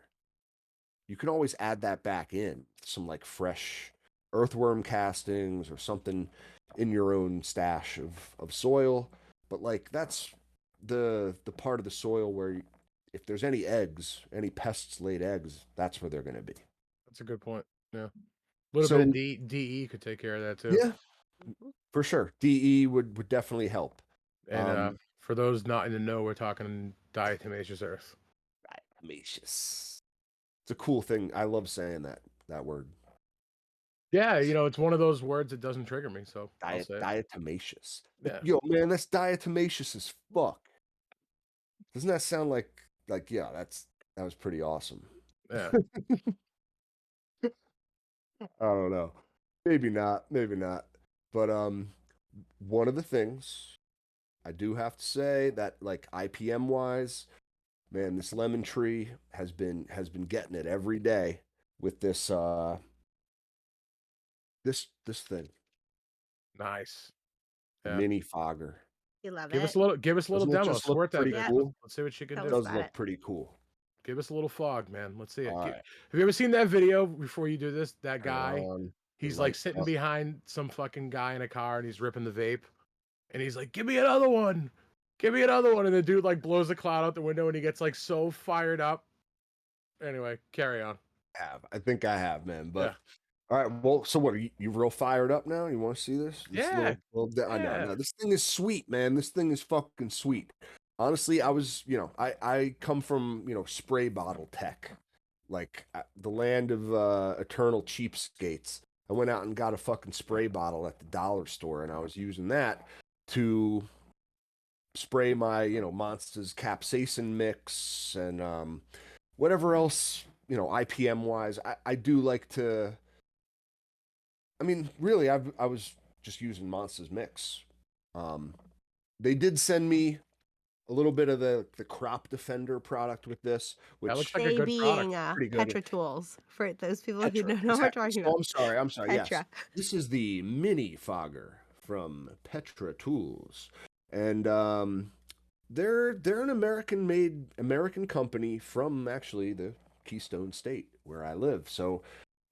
You can always add that back in, some like fresh earthworm castings or something in your own stash of soil. But like that's the part of the soil where if there's any eggs, any pests laid eggs, that's where they're going to be. That's a good point. Yeah. A little bit of So DE could take care of that too. yeah, Mhm. for sure. DE would definitely help. And Um, for those not in the know, we're talking diatomaceous earth. diatomaceous. It's a cool thing. I love saying that word. Yeah, it's one of those words that doesn't trigger me, so I'll say it. Diatomaceous. Yeah, Yo, man, that's diatomaceous as fuck. Doesn't that sound like yeah, that was pretty awesome. yeah. I don't know. Maybe not, maybe not. But one of the things I do have to say that like IPM wise, man, this lemon tree has been getting it every day with this thing, Nice. the Yeah. mini fogger. You love Give us it. a little Doesn't it demo. just look Squirt that pretty bitch. Yep. cool? Let's see what you can Tell It us do. does about look it. pretty cool. Give us a little fog, man. Let's see it. All right, Have you ever seen that video before you do this? That hang guy, on. The he's like light's sitting up. behind some fucking guy in a car and he's ripping the vape. And he's like, "Give me another one. Give me another one." And the dude like blows the cloud out the window and he gets like so fired up. Anyway, carry on. I think I have, man. Yeah. But all right, well, so what are you real fired up now? You want to see this? This Yeah. I know, Yeah. no, this thing is sweet, man. This thing is fucking sweet. Honestly, I was, I come from, spray bottle tech, like the land of eternal cheapskates. I went out and got a fucking spray bottle at the dollar store, and I was using that to spray my, Monsters capsaicin mix and whatever else, IPM wise. I do like to. I mean, really, I was just using Monsters mix. Um, they did send me a little bit of the Crop Defender product with this, That looks which like a They good product. being pretty good. Petra Tools for those people who Petra, don't know what we're exactly. talking Oh, about. I'm sorry. I'm sorry. Yes, Petra. this is the mini fogger from Petra Tools, and they're an American company from actually the Keystone State where I live. So,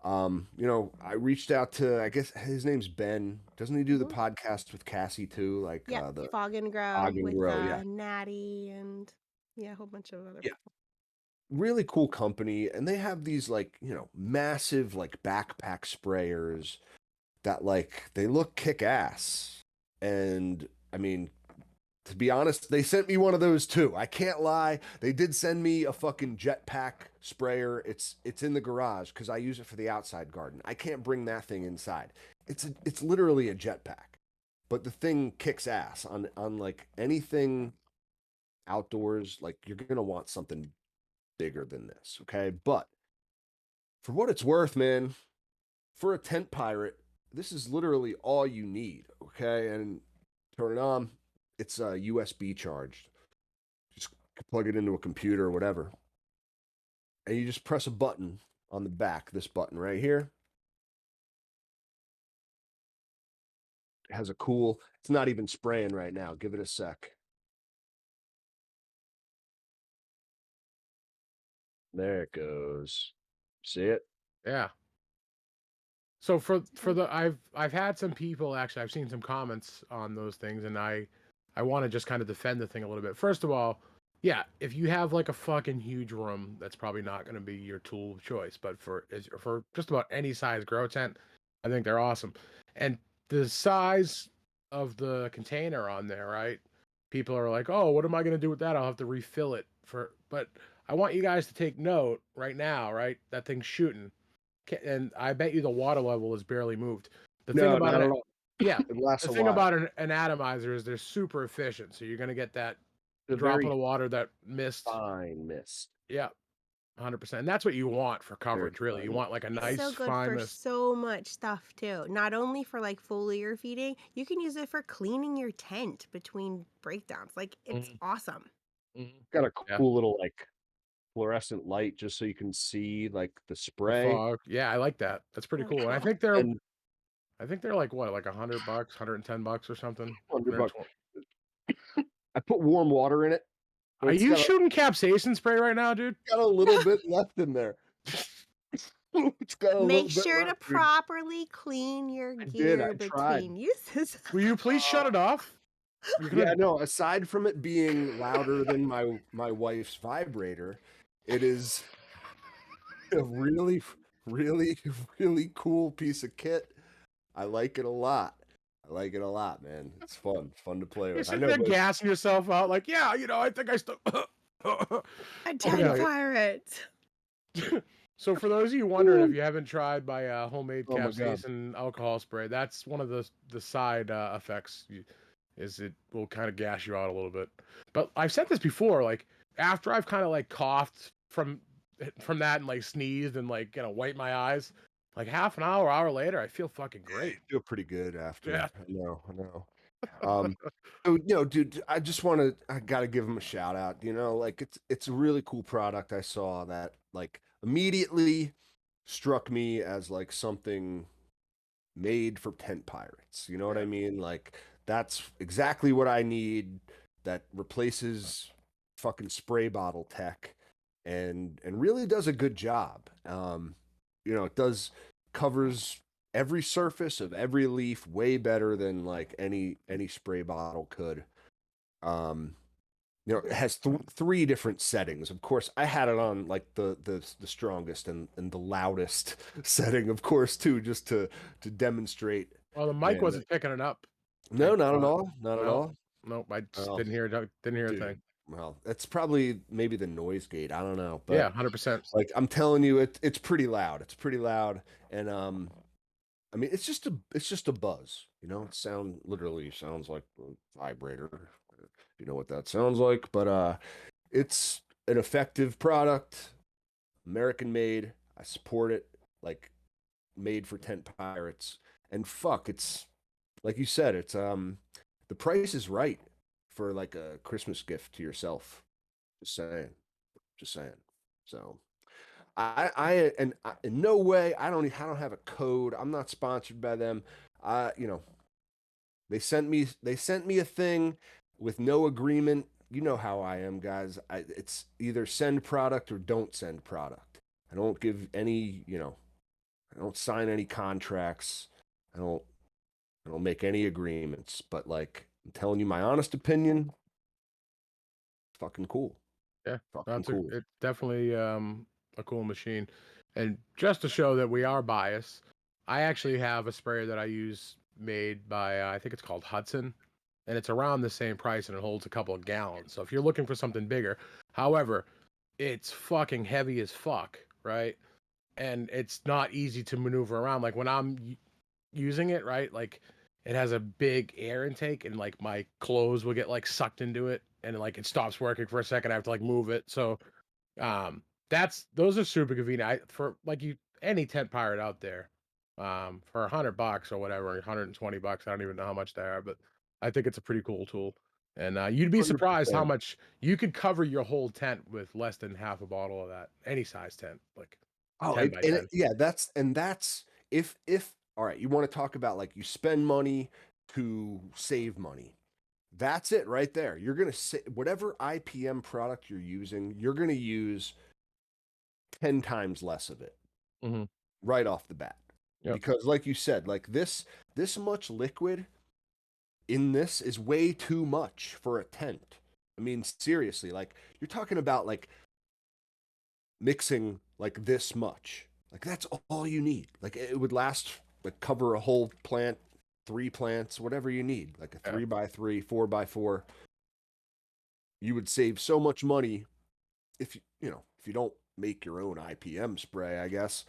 I reached out to, I guess his name's Ben. Doesn't he do the Mhm. podcast with Cassie too? Like Yep. the Fog and Grow Og and with Grow. Yeah, Natty and a whole bunch of other yeah. people. Really cool company, and they have these like massive like backpack sprayers that like they look kick ass. And I mean, to be honest, they sent me one of those too. I can't lie. They did send me a fucking jetpack sprayer. It's in the garage because I use it for the outside garden. I can't bring that thing inside. It's literally a jetpack, but the thing kicks ass on like anything outdoors. Like you're gonna want something bigger than this, okay? But for what it's worth, man, for a tent pirate, this is literally all you need, okay? And turn it on. It's USB charged. Just plug it into a computer or whatever. And you just press a button on the back, this button right here. It has a cool, it's not even spraying right now. Give it a sec. There it goes. See it? Yeah. So for the I've had some people actually I've seen some comments on those things and I want to just kind of defend the thing a little bit. First of all, yeah, if you have like a fucking huge room, that's probably not going to be your tool of choice. But for just about any size grow tent, I think they're awesome. And the size of the container on there, right? People are like, "Oh, what am I going to do with that? I'll have to refill it for." But I want you guys to take note right now, right? That thing's shooting and I bet you the water level is barely moved. The thing No, about not at it, all. yeah, It lasts the a thing while. about an atomizer is they're super efficient, so you're gonna get that The drop very of the water that mist. fine mist. Yeah, 100%. And that's what you want for Very coverage, really. You fine. want like a It's so nice good fine for mist. so much stuff too. Not only for like foliar feeding, you can use it for cleaning your tent between breakdowns. Like it's Mhm, awesome. mhm. Got a Yeah, cool little like fluorescent light just so you can see like the the spray. fog. Yeah, I like that. That's pretty Really cool. And cool. And I think they're like what, like $100, $110 or something. 100 bucks. 120. I put warm water in it, but Are you shooting capsaicin spray right now, dude? got a little bit left in there. It's got a little Make bit sure to left, dude. properly clean your I did. I gear tried. between uses. Will you please shut it off? You're Yeah, gonna no, aside from it being louder than my wife's vibrator, it is a really, really, really cool piece of kit. I like it a lot. I like it a lot, man. It's fun. It's fun to play You're with. I sitting know, there but gassing yourself out like, yeah, I think I still. A oh tent my, Yeah. pirate. So for those of you wondering if you haven't tried my homemade oh my god. capsaicin alcohol spray, that's one of the side effects. Is it will kind of gas you out a little bit. But I've said this before, like after I've kind of like coughed from that and like sneezed and like wiped my eyes, like half an hour later, I feel fucking Yeah, you great. feel pretty good after. Yeah. I know, I know. So, dude, I gotta give him a shout out. Like it's a really cool product. I saw that like immediately struck me as like something made for tent pirates. You know what I mean? Like that's exactly what I need. That replaces fucking spray bottle tech, and really does a good job. It does covers every surface of every leaf way better than like any spray bottle could. Um, it has three different settings. Of course, I had it on like the strongest and the loudest setting, of course, too, just to demonstrate. Well, the mic And wasn't picking it up. no, not at all, not at No, all. no, I just Oh, didn't hear a thing. dude. Well, it's probably maybe the noise gate. I don't know, Yeah, but 100%. like I'm telling you, it's pretty loud. It's pretty loud, and I mean, it's just a buzz. It literally sounds like a vibrator. If you know what that sounds like, but it's an effective product, American made. I support it. Like made for tent pirates, and fuck, it's like you said, it's the price is right for like a Christmas gift to yourself. Just saying, just saying. So in no way, I don't have a code. I'm not sponsored by them. They sent me a thing with no agreement. You know how I am, guys. It's either send product or don't send product. I don't give any, I don't sign any contracts. I don't I don't make any agreements, but like I'm telling you my honest opinion, fucking cool. Yeah, Fucking cool. it's definitely a cool machine. And just to show that we are biased, I actually have a sprayer that I use made by I think it's called Hudson, and it's around the same price and it holds a couple of gallons. So if you're looking for something bigger, however, it's fucking heavy as fuck, right? And it's not easy to maneuver around. Like when I'm using it, right? Like it has a big air intake and like my clothes will get like sucked into it and like it stops working for a second. I have to like move it. So those are super convenient. For like you any tent pirate out there, for $100 or whatever, $120. I don't even know how much they are, but I think it's a pretty cool tool. And you'd be surprised how 100%. much you could cover your whole tent with less than half a bottle of that. Any size tent, like Oh, 10 by 10. yeah, that's if all right, you want to talk about like you spend money to save money. That's it right there. You're gonna say whatever IPM product you're using, you're gonna use 10 times less of it Hmm. right off the bat. Yep. Because like you said, like this much liquid in this is way too much for a tent. I mean, seriously, like you're talking about like mixing like this much. Like that's all you need. Like it would last, like cover a whole plant, three plants, whatever you need. Like a Yeah. 3x3, 4x4. You would save so much money if you don't make your own IPM spray, I guess.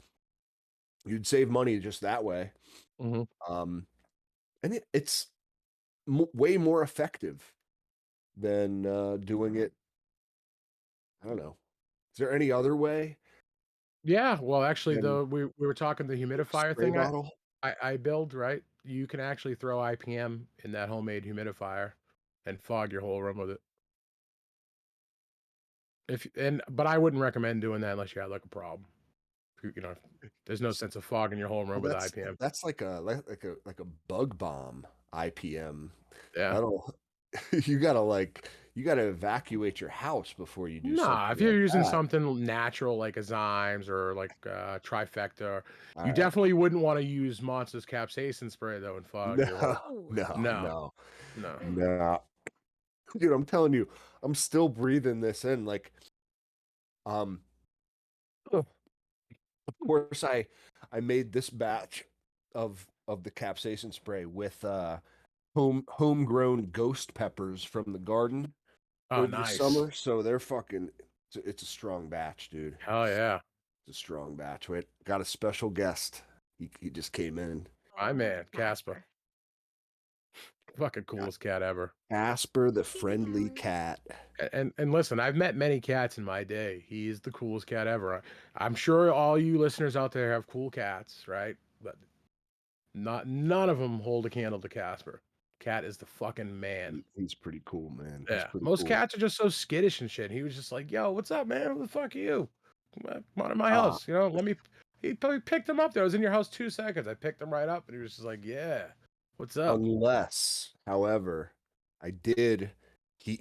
You'd save money just that way. Hmm. Um, and it's way more effective than doing it. I don't know. Is there any other way Yeah, well, actually, than though, we were talking the with a humidifier spray thing bottle? I build, right? You can actually throw IPM in that homemade humidifier and fog your whole room with it. But I wouldn't recommend doing that unless you had like a problem. There's no sense of fogging your whole room Well, with IPM. that's like a bug bomb IPM. Yeah. That'll you gotta evacuate your house before you do Nah, something if you're like using that. something natural like a Zymes or like Trifecta, All you right. definitely wouldn't want to use Monster's capsaicin spray though and fog No, your whole. Oh. no, No, no, no. no. Dude, I'm telling you, I'm still breathing this in. Like, um, of course I made this batch of the capsaicin spray with homegrown ghost peppers from the garden Oh, over the nice. summer. So they're fucking it's a strong batch, dude. Hell yeah. It's a strong batch. Wait, got a special guest. He just came in. My Oh, man, Casper. Casper. Fucking Got coolest cat ever. Casper the Kitty friendly powers. cat. And listen, I've met many cats in my day. He is the coolest cat ever. I'm sure all you listeners out there have cool cats, right? But none of them hold a candle to Casper. Cat is the fucking man. He's pretty cool, man. He's Yeah. pretty Most cool. cats are just so skittish and shit. He was just like, "Yo, what's up, man? Who the fuck are you? Come on to my Uh, house. Let me." He probably picked him up there. I was in your house 2 seconds. I picked him right up, and he was just like, "Yeah." What's up? Unless, however, I did he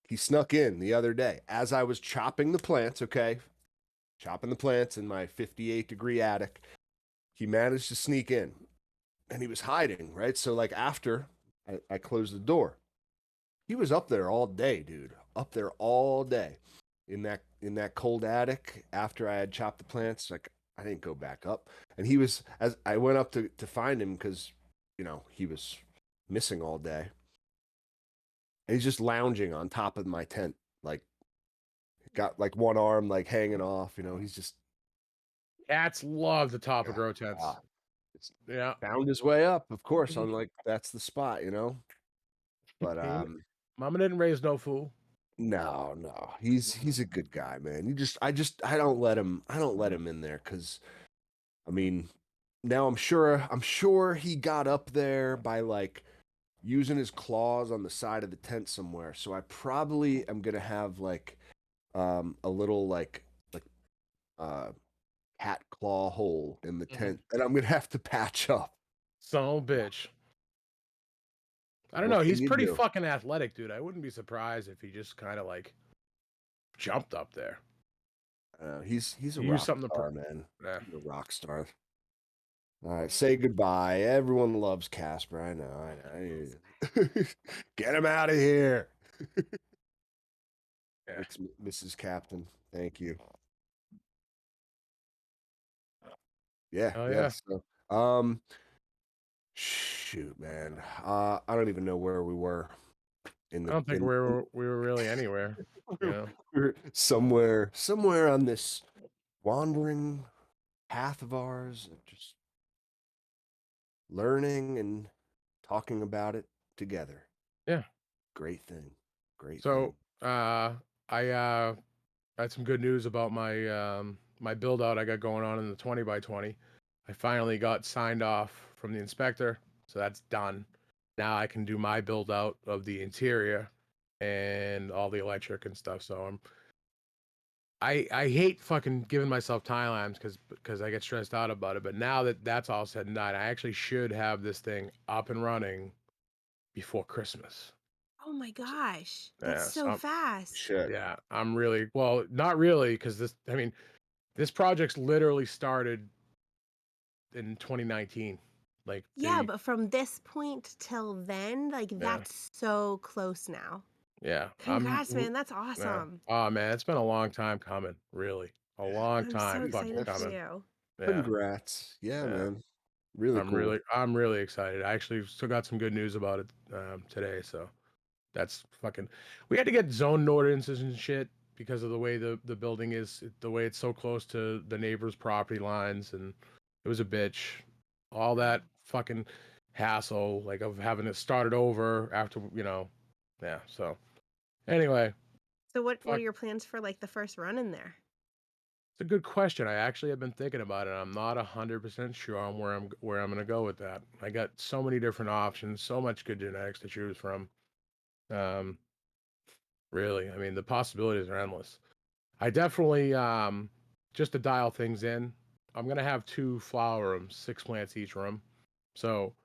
he snuck in the other day as I was chopping the plants, okay? Chopping the plants in my 58-degree attic. He managed to sneak in and he was hiding, right? So like after I closed the door, he was up there all day, dude. Up there all day in that cold attic after I had chopped the plants. Like I didn't go back up. And he was as I went up to find him because he was missing all day. And he's just lounging on top of my tent, like got like one arm like hanging off, he's just Cats love the top of yeah, grow tents. it's Yeah. found his way up, of course. I'm like, that's the spot. But He- Mama didn't raise no fool. no, he's a good guy, man. I don't let him in there because I mean, now I'm sure he got up there by like using his claws on the side of the tent somewhere. So I probably am gonna have like a little like uh cat claw hole in the Mhm. tent that I'm gonna have to patch up. Son of a bitch. I don't know. What can He's you pretty do? fucking athletic, dude. I wouldn't be surprised if he just kind of like jumped up there. He's a He used rock something to. star, man. Yeah. He's a rock star. All right, say goodbye. Everyone loves Casper. I know. Get him out of here. Yeah. Thanks, Mrs. Captain. Thank you. Yeah, Oh yeah. yeah. So, shoot, man. I don't even know where we were in I the don't think we were really anywhere. You we know. were somewhere on this wandering path of ours, of just learning and talking about it together. Yeah. Great thing. Great So thing. I had some good news about my build out I got going on in the 20 by 20. I finally got signed off from the inspector, so that's done. Now I can do my build out of the interior and all the electric and stuff. So I hate fucking giving myself timelines because I get stressed out about it. But now that that's all said and done, I actually should have this thing up and running before Christmas. Oh my gosh, that's Yeah, so so fast. Should. yeah, I'm really well, not really, because I mean, this project's literally started in 2019. Like Yeah, the but from this point till then, like yeah, that's so close now. yeah. Congrats, man. That's Yeah. awesome. Oh man, it's been a long time coming. Really, a long I'm so time fucking excited for That's coming. you. Yeah, congrats. Yeah, yeah. man. Really cool. I'm really excited. I actually still got some good news about it today. So that's fucking. We had to get zone ordinances and shit because of the way the building is, the way it's so close to the neighbors' property lines, and it was a bitch. All that fucking hassle, like of having it started over after, yeah. So anyway, So what fuck. are your plans for like the first run in there? It's a good question. I actually have been thinking about it. I'm not 100% sure on where I'm gonna go with that. I got so many different options, so much good genetics to choose from. Um, Really, I mean, the possibilities are endless. I definitely, just to dial things in, I'm gonna have 2 flower rooms, 6 plants each room. So,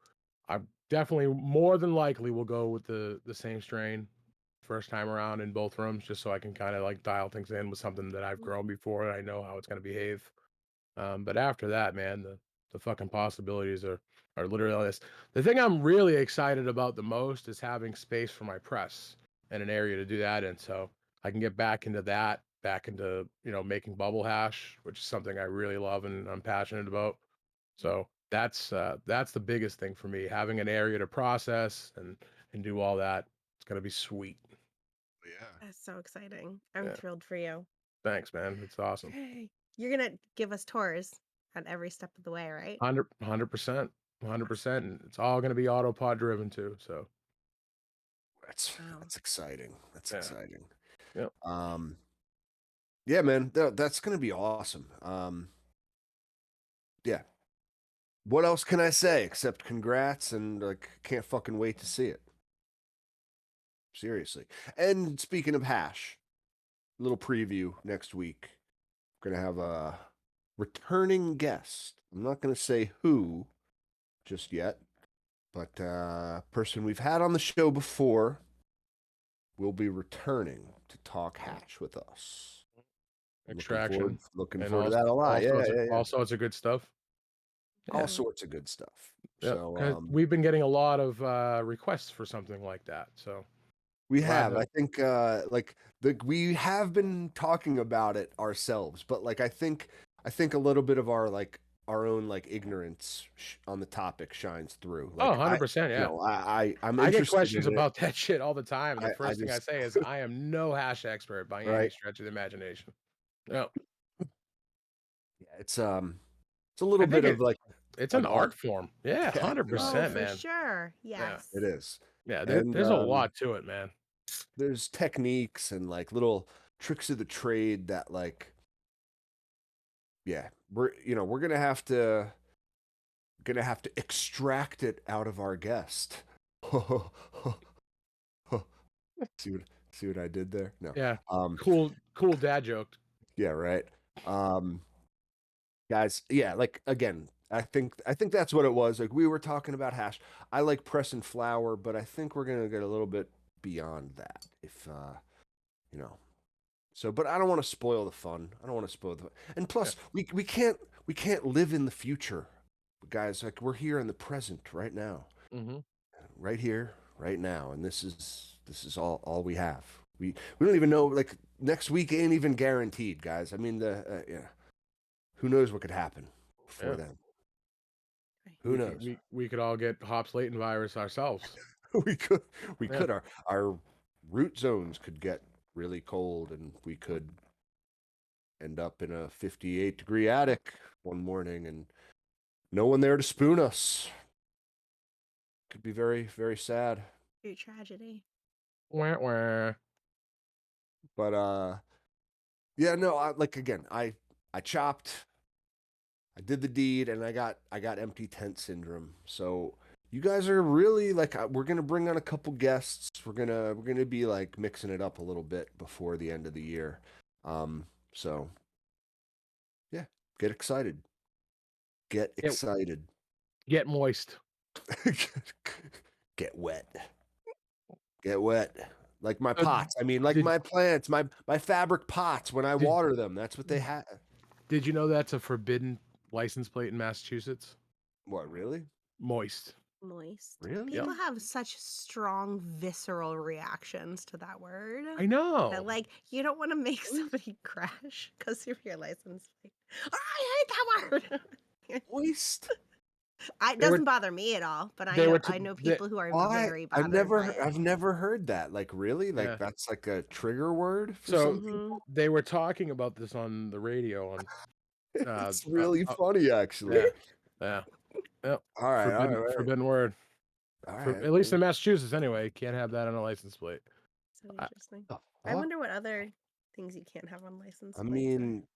I definitely more than likely will go with the same strain first time around in both rooms, just so I can kinda, like, dial things in with something that I've grown before and I know how it's gonna behave. But after that, man, the fucking possibilities are literally endless. The thing I'm really excited about the most is having space for my press and an area to do that in, so I can get back into that, back into, making bubble hash, which is something I really love and I'm passionate about. So that's the biggest thing for me, having an area to process and do all that. It's gonna be sweet. Yeah. That's so exciting. I'm Yeah. thrilled for you. Thanks, man. It's awesome. Yay. You're gonna give us tours at every step of the way, right? 100%, Awesome. 100%, and it's all gonna be Autopod driven too, so That's Wow. that's exciting. That's yeah. exciting. Yep. Um, yeah, man, that's gonna be awesome. Yeah. What else can I say except congrats and like can't fucking wait to see it. Seriously. And speaking of hash, little preview next week. We're gonna have a returning guest. I'm not gonna say who just yet, but person we've had on the show before will be returning to talk hash with us. Extraction Looking and forward to that a lot. Yeah, yeah, yeah. all sorts of good stuff. All Yeah. sorts of good stuff. Yeah, So 'cause we've been getting a lot of requests for something like that. So we glad have. to. I think like we have been talking about it ourselves, but like I think a little bit of our like our own like ignorance on the topic shines through. Oh, Like 100%. Yeah. I'm I get interested questions in it. about that shit all the time, and the I first thing I just say is, "I am no hash expert by any right. stretch of the imagination." No, Yeah, it's a little I bit think of like it's an an art art. form. Yeah, Yeah, it's an art. Oh, 100%, for man. sure. Yeah, It Yes. is. yeah. And There's a lot to it, man. there's techniques and like little tricks of the trade that like yeah, we're gonna have to extract it out of our guest. see what see what I did there? No. Yeah, Um cool dad joke. yeah, right. Um guys, yeah, like again, I think that's what it was. Like we were talking about hash. I like pressing flour, but I think we're gonna get a little bit beyond that. If you know, So, but I don't want to spoil the fun. I don't want to spoil the fun. And Yeah. plus, we can't live in the future, guys. Like we're here in the present right now, Hmm. right here, right now, and this is all we have. We don't even know. Like next week ain't even guaranteed, guys. I mean, yeah, who knows what could happen before Yeah. then? Right. Who knows? We could all get Hops latent virus ourselves. we could we Yeah. could our root zones could get really cold, and we could end up in a 58-degree attic one morning and no one there to spoon us. Could be very, very sad. True tragedy. Wah, wah. But yeah, no, like again, I chopped, I did the deed, and I got empty tent syndrome. So you guys are really like we're gonna bring on a couple guests. We're gonna be like mixing it up a little bit before the end of the year. So yeah, get excited. Get Get, excited. get moist. Get wet. Get wet. Like my Uh, pots. I mean, like did my plants, my fabric pots when I did water them. That's what they have. did you know that's a forbidden license plate in Massachusetts? What, really? Moist. Moist. Yep. People Really? have such strong visceral reactions to that word I that, know. like, you don't want to make Moist? somebody crash because of your license plate. Oh, I hate that word. Moist? It They were doesn't bother me at all, but they were I know they, people who are Why? very I've bothered by never it. I've never heard that. Like really? Like yeah. that's like a trigger word for So some Mhm. people? they were talking about this on the radio on uh, It's uh, really uh funny actually. yeah. Yeah. Yep. All right, all right, Forbidden word. all For right. at least in Massachusetts anyway, can't have that on a license plate. So I, interesting. The I fuck? wonder what other things you can't have on license I plates are. mean,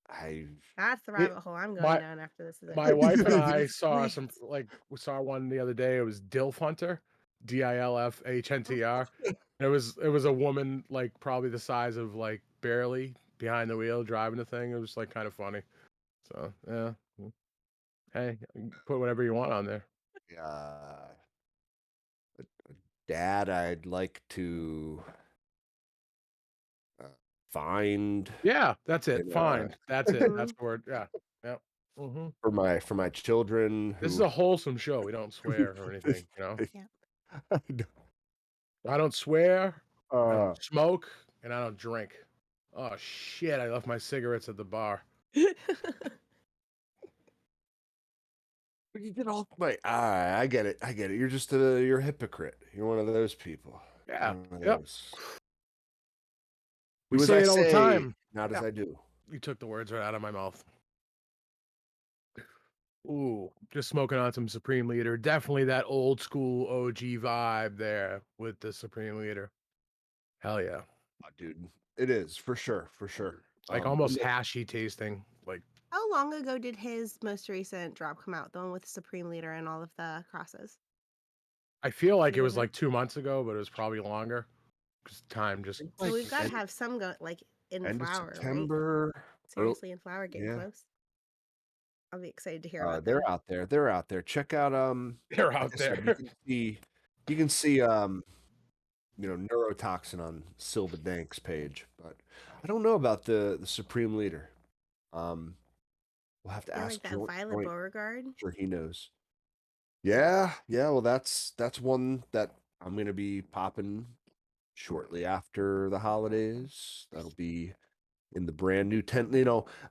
I That's the me, rabbit hole I'm going my down after this is my over. wife and I saw some Plates. like we saw one the other day. It was Dilf Hunter, DILFHNTR. It was a woman like probably the size of like barely behind the wheel driving the thing. It was like kind of funny. So yeah, hey, put whatever you want on there. uh dad, I'd like to uh, find Yeah, that's it. in Fine, that's it. That's Mhm. the word. Yeah, yeah. Hmm. for my children This is who a wholesome show. We don't swear or anything. Yeah. I don't swear. I don't uh smoke, and I don't drink. Oh shit! I left my cigarettes at the bar. you get all my I get it, you're just you're a hypocrite, you're one of those people, Yeah. you're one of Yep. those We do as I say it all the say, time. not as Yeah. I do. You took the words right out of my mouth. Ooh, just smoking on some Supreme Leader. Definitely that old school OG vibe there with the Supreme Leader. Hell yeah. Dude, it is for sure, for sure. Like almost hashy tasting. Like How long ago did his most recent drop come out? The one with the Supreme Leader and all of the crosses? I feel Do like you it guys was know? like 2 months ago, but it was probably longer because time just think So like we've got to end, have some go like in end of flower, right? September, early, Seriously, in flower, getting yeah. close. I'll be excited to hear about They're them. out there. They're out there. Check out They're like out I said, there. you can see neurotoxin on Silva Dank's page, but I don't know about the Supreme Leader. Um, we'll have I to feel like ask that Violet Joint. Beauregard. Sure, he knows. Yeah, yeah. Well, that's one that I'm gonna be popping shortly after the holidays. That'll be in the brand new tent.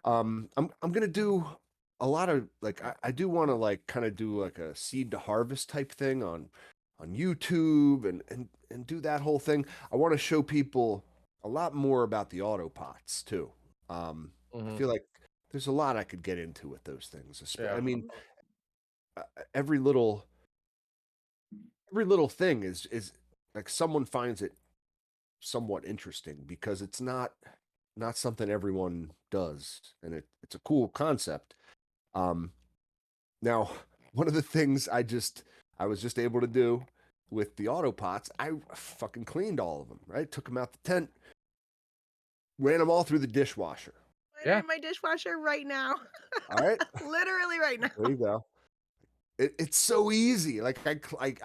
I'm gonna do a lot of like I do want to like kind of do like a seed to harvest type thing on YouTube and do that whole thing. I want to show people a lot more about the Autopots too. I Mhm. feel like there's a lot I could get into with those things. I Yeah. mean, uh, every little every little thing is like someone finds it somewhat interesting because it's not something everyone does, and it's a cool concept. Um, Now, one of the things I was just able to do with the Autopots, I fucking cleaned all of them. Right, took them out the tent, ran them all through the dishwasher. Mine are Yeah. in my dishwasher right now. All right, Literally right now. there you go. It's so easy. Like I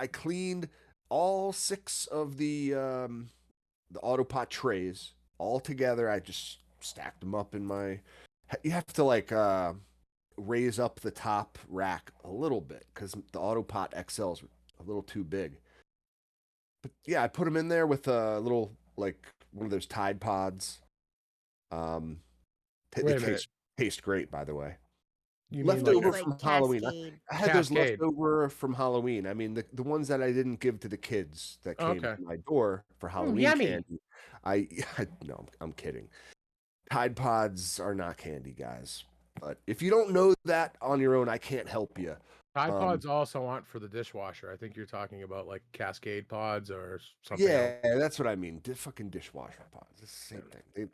cleaned all six of the Autopot trays all together. I just stacked them up in my. You have to like raise up the top rack a little bit because the Autopot XLs a little too big. But yeah, I put them in there with a little like one of those Tide Pods. Um, they Wait a minute. taste great, by the way. You mean like These Leftover a like from Halloween. Cascade. I had those Cascade? leftover from Halloween. I mean, the ones that I didn't give to the kids that Oh, came okay. to my door for Mm, Halloween yummy. candy. I no, I'm kidding. Tide Pods are not candy, guys. But if you don't know that on your own, I can't help you. Tide Um, Pods also aren't for the dishwasher. I think you're talking about like Cascade pods or something else. yeah, that's what I mean. Fucking dishwasher pods. It's the Yeah. same thing.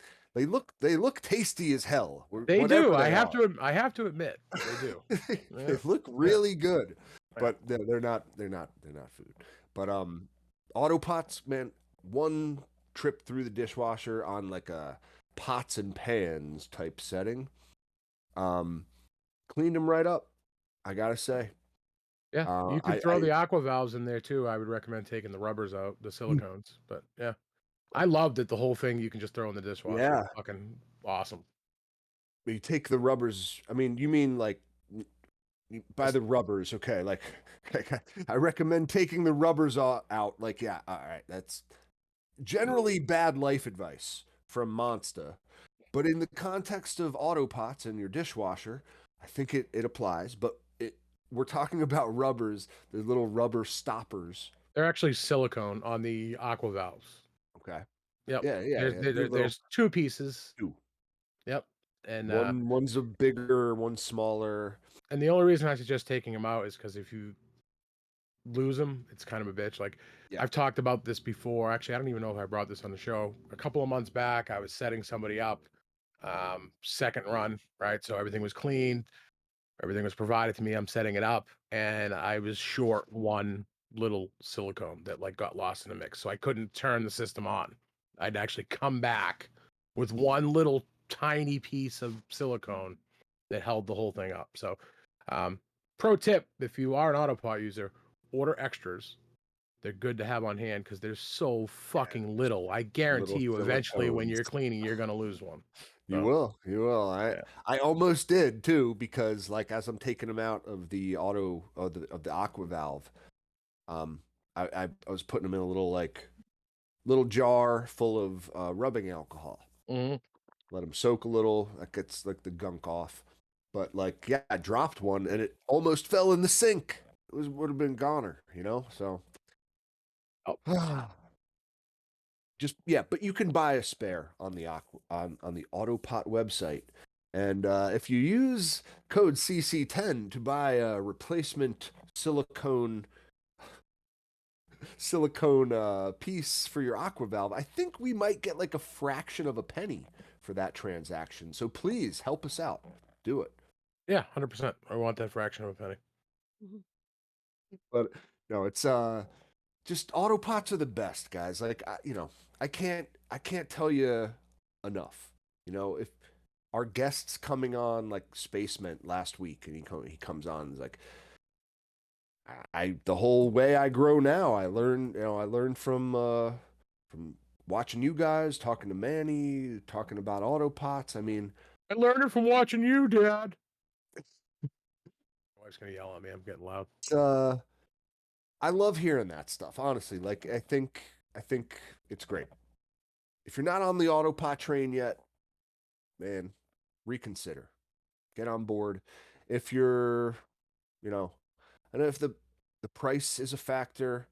They look tasty as hell. They do. Whatever they are. I have to admit, they do. They Yeah. look Yeah. really good, Yeah. but they're not food. But Autopots, man, one trip through the dishwasher on like a pots and pans type setting. Um, Cleaned them right up. I gotta say. Yeah. You could throw I the aqua valves in there too. I would recommend taking the rubbers out, the Hmm. silicones. But yeah. I loved that the whole thing you can just throw in the dishwasher. Yeah. It's fucking awesome. You take the rubbers. I mean, you mean like by Just the rubbers? Okay, like, like I recommend taking the rubbers out. Like, yeah, all right, that's generally bad life advice from Monster, but in the context of Autopots and your dishwasher, I think it applies. But we're talking about rubbers. They're little rubber stoppers. they're actually silicone on the aqua valves. Okay. Yep. Yeah, yeah, There's yeah. They're little there's 2 pieces. two. Yep. And One's a bigger, one smaller. and the only reason I suggest taking them out is because if you lose them, it's kind of a bitch. Like Yeah. I've talked about this before. Actually, I don't even know if I brought this on the show. A couple of months back, I was setting somebody up, second run, right? So everything was clean, everything was provided to me. I'm setting it up, and I was short one little silicone that like got lost in the mix. So I couldn't turn the system on. I'd actually come back with one little tiny piece of silicone that held the whole thing up. So, um, pro tip: if you are an Autopot user, order extras. They're good to have on hand because they're so fucking little. I guarantee Little you, eventually, when silicones. you're cleaning, you're gonna lose one. You So, will. You will. yeah. I almost did too because like as I'm taking them out of the of the aqua valve, um, I was putting them in a little like little jar full of rubbing alcohol. Mhm. Let them soak a little. That gets like the gunk off. But like yeah, I dropped one and it almost fell in the sink. It would have been goner, you know. So Oh, just yeah, but you can buy a spare on the on the Autopot website, and if you use code CC10 to buy a replacement silicone piece for your aqua valve, I think we might get like a fraction of a penny for that transaction. So please help us out. Do it. yeah, 100%. I want that fraction of a penny. Mhm. But no, it's just Autopots are the best, guys. Like I can't tell you enough. You know, if our guests coming on like Spaceman last week, and he comes on and is like, the whole way I grow now, I learned from watching you guys, talking to Manny, talking about Autopots. I mean, I learned it from watching you, Dad. My wife's gonna yell at me. I'm getting loud. uh, I love hearing that stuff. Honestly, like I think it's great. If you're not on the Autopot train yet, man, reconsider. Get on board. If you're, you know, and if the price is a factor,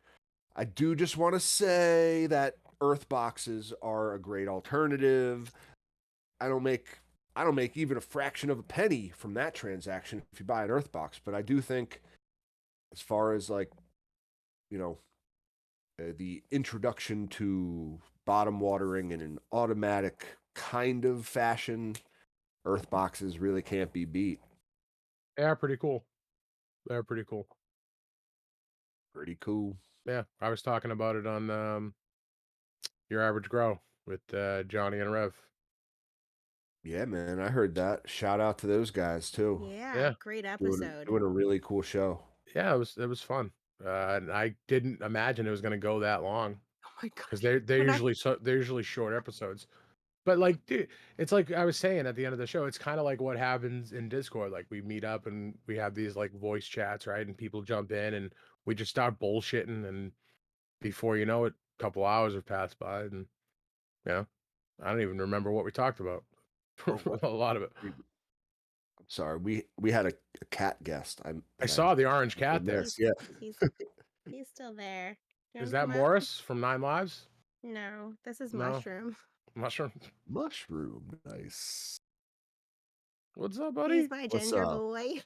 I do just want to say that Earth boxes are a great alternative. I don't make I don't make even a fraction of a penny from that transaction if you buy an Earth box, but I do think as far as like, you know, the introduction to bottom watering in an automatic kind of fashion, Earth boxes really can't be beat. Yeah, pretty cool. They're pretty cool. Pretty cool. Yeah, I was talking about it on Your Average Grow with Johnny and Rev. Yeah, man, I heard that. Shout out to those guys too. Yeah, Yeah, great Doing episode. doing a really cool show. yeah, it was fun. And I didn't imagine it was gonna go that long Oh my because gosh. they're usually short episodes. But like, dude, it's like I was saying at the end of the show, it's kind of like what happens in Discord. Like we meet up and we have these like voice chats, right? And people jump in and we just start bullshitting, and before you know it, a couple hours have passed by, and yeah, I don't even remember what we talked about. Oh, what? A lot of it. I'm sorry. We had a cat guest. I And I saw the orange I cat there. missed. He's Yeah. he's he's still there. Do you Is wanna that come up? Morris from Nine Lives? No, this is No, Mushroom. I'm not sure. Mushroom. Nice. What's up, He's buddy? my What's ginger up? boy.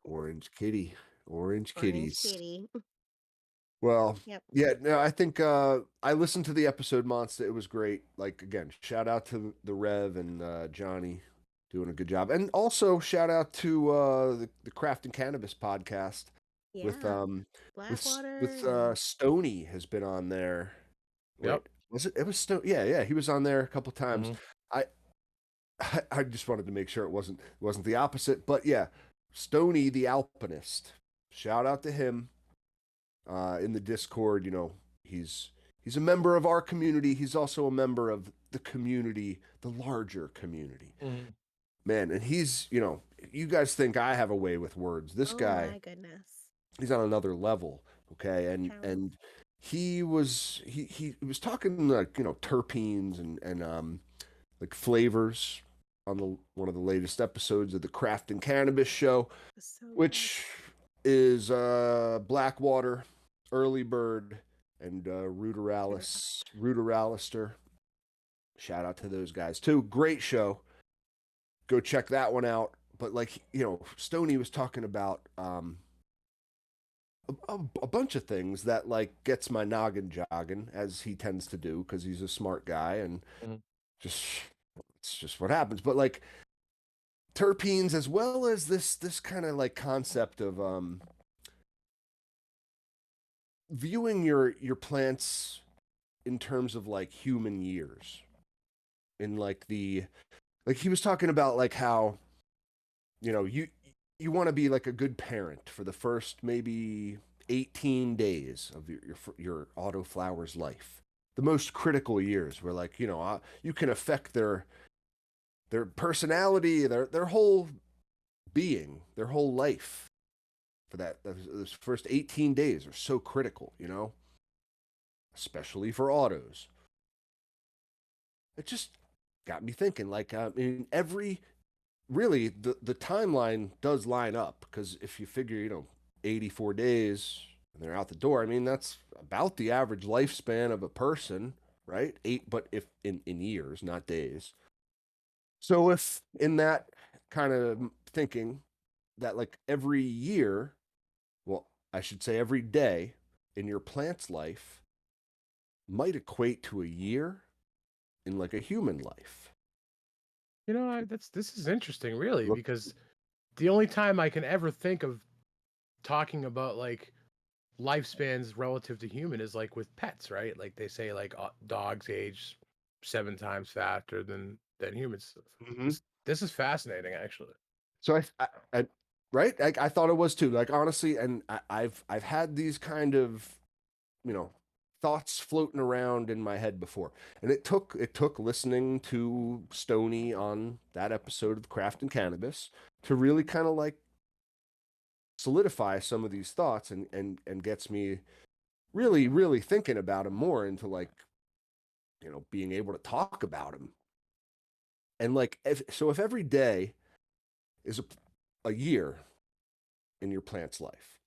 Orange kitty. Orange Orange kitties. kitty. Well, Yep. yeah, no, I think I listened to the episode Monster. It was great. Like again, shout out to the Rev and Johnny doing a good job. And also shout out to the Craft and Cannabis podcast with Yeah. Blackwater with and Stony has been on there. Yep. Wait, was it? It was Stone. Yeah, yeah, he was on there a couple times. Mhm. I I just wanted to make sure it wasn't the opposite, but yeah, Stony the Alpinist. Shout out to him in the Discord. You know, he's a member of our community. He's also a member of the community, the larger community. Mhm. Man, and he's, you guys think I have a way with words. This oh guy, my goodness. he's on another level, okay? And Challenge. and he was talking like, terpenes and like flavors on the one of the latest episodes of the Craft and Cannabis show, It's so good. which is Blackwater, Early Bird, and Ruderalis, Shout out to those guys too. Great show. Go check that one out. But like, Stoney was talking about a bunch of things that like gets my noggin jogging, as he tends to do because he's a smart guy, and Mhm. just it's just what happens. But like terpenes, as well as this kind of like concept of viewing your plants in terms of like human years, in like he was talking about like how you want to be like a good parent for the first maybe 18 days of your autoflower's life, the most critical years where like you can affect their personality, their whole being, their whole life. For those first 18 days are so critical, especially for autos. It just got me thinking, like, I mean, really, the timeline does line up, because if you figure, 84 days and they're out the door, I mean, that's about the average lifespan of a person, right? But if in years, not days. So if in that kind of thinking that like every year, well, I should say every day in your plant's life might equate to a year in like a human life. This is interesting, really, Look, because the only time I can ever think of talking about like lifespans relative to human is like with pets, right? Like they say like dogs age 7 times faster than humans. Mhm. This is fascinating, actually. So I right, I thought it was too. Like honestly, and I've had these kind of you know thoughts floating around in my head before, and it took listening to Stony on that episode of Craft and Cannabis to really kind of like solidify some of these thoughts and gets me really thinking about them more into like being able to talk about them and like if every day is a year in your plant's life.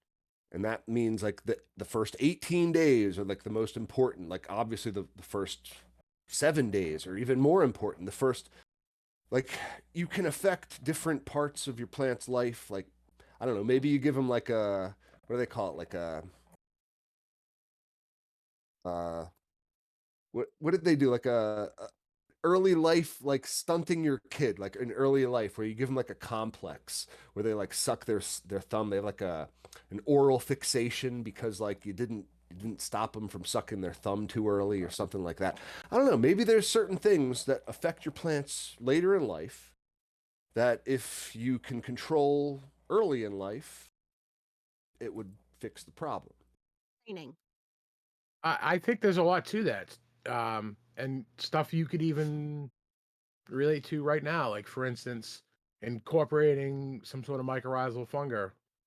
And that means like the first 18 days are like the most important. Like obviously the first 7 days are even more important. The first like you can affect different parts of your plant's life. Like I don't know, maybe you give them like a what do they call it? Like a what did they do? Like a early life like stunting your kid like in early life where you give them like a complex where they like suck their thumb, they have like a an oral fixation because like you didn't stop them from sucking their thumb too early or something like that. I don't know, maybe there's certain things that affect your plants later in life that if you can control early in life it would fix the problem. Training. I think there's a lot to that, and stuff you could even relate to right now. Like for instance, incorporating some sort of mycorrhizal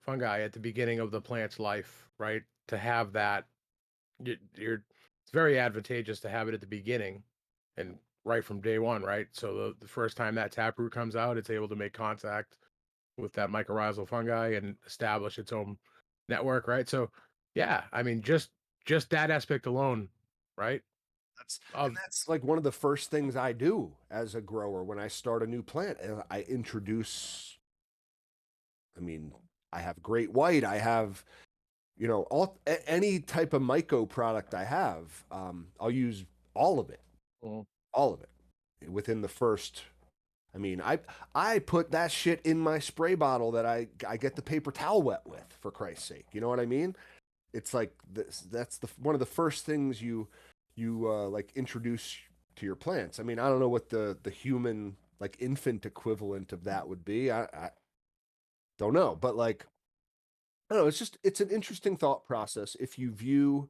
fungi at the beginning of the plant's life, right? To have that, you're it's very advantageous to have it at the beginning and right from day one, right? So the first time that taproot comes out, it's able to make contact with that mycorrhizal fungi and establish its own network, right? So, yeah, I mean, just that aspect alone, right? Of That's like one of the first things I do as a grower when I start a new plant. And I introduce, I mean, I have great white, I have any type of myco product I have, I'll use all of it, Mhm. all of it within the first. I mean, I put that shit in my spray bottle that I get the paper towel wet with. For Christ's sake, you know what I mean? It's like this. That's the one of the first things you like introduce to your plants. I mean, I don't know what the human like infant equivalent of that would be. I don't know, but like I don't know. It's an interesting thought process if you view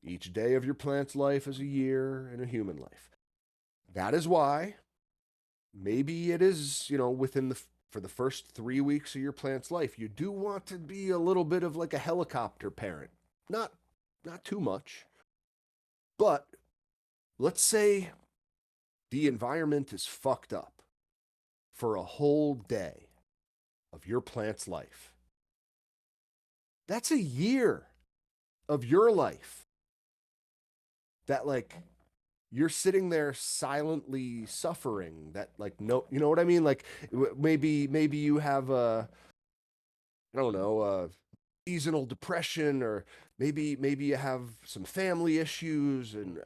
each day of your plant's life as a year in a human life. That is why maybe it is, within for the first 3 weeks of your plant's life, you do want to be a little bit of like a helicopter parent. Not not too much. But let's say the environment is fucked up for a whole day of your plant's life. That's a year of your life that like you're sitting there silently suffering that like no you know what I mean like maybe you have a I don't know seasonal depression or maybe you have some family issues and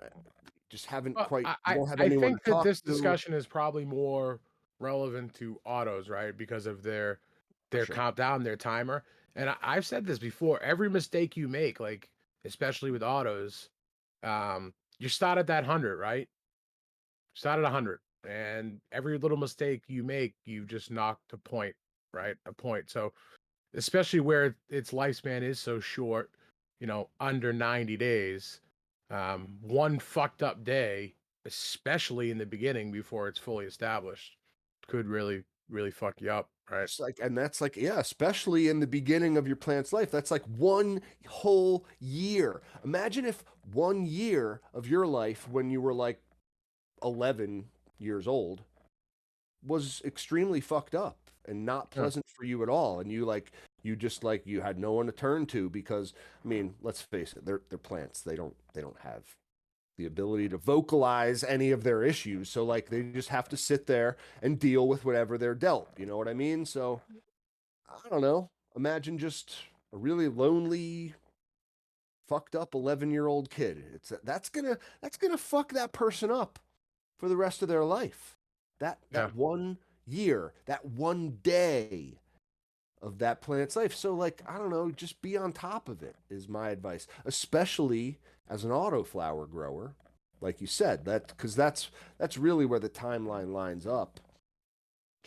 just haven't well, quite you don't have I anyone to think that talk this to discussion is probably more relevant to autos, right? Because of for their sure. countdown, their timer. And I've said this before, every mistake you make, like especially with autos, you start at that 100, right? Start at 100, and every little mistake you make, you just knocked a point, right? A point. So, especially where its lifespan is so short, under 90 days, one fucked up day, especially in the beginning before it's fully established, could really fuck you up, right? It's like, and that's like, yeah, especially in the beginning of your plant's life. That's like one whole year. Imagine if 1 year of your life when you were like 11 years old was extremely fucked up and not Yeah. pleasant for you at all. And you just like, you had no one to turn to because, I mean, let's face it, they're plants. They don't have the ability to vocalize any of their issues. So like they just have to sit there and deal with whatever they're dealt. You know what I mean? So I don't know. Imagine just a really lonely, fucked up 11-year-old kid. It's that's gonna fuck that person up for the rest of their life. That Yeah. 1 year, that one day of that plant's life. So like, I don't know, just be on top of it is my advice, especially as an autoflower grower. like you said, because that's really where the timeline lines up.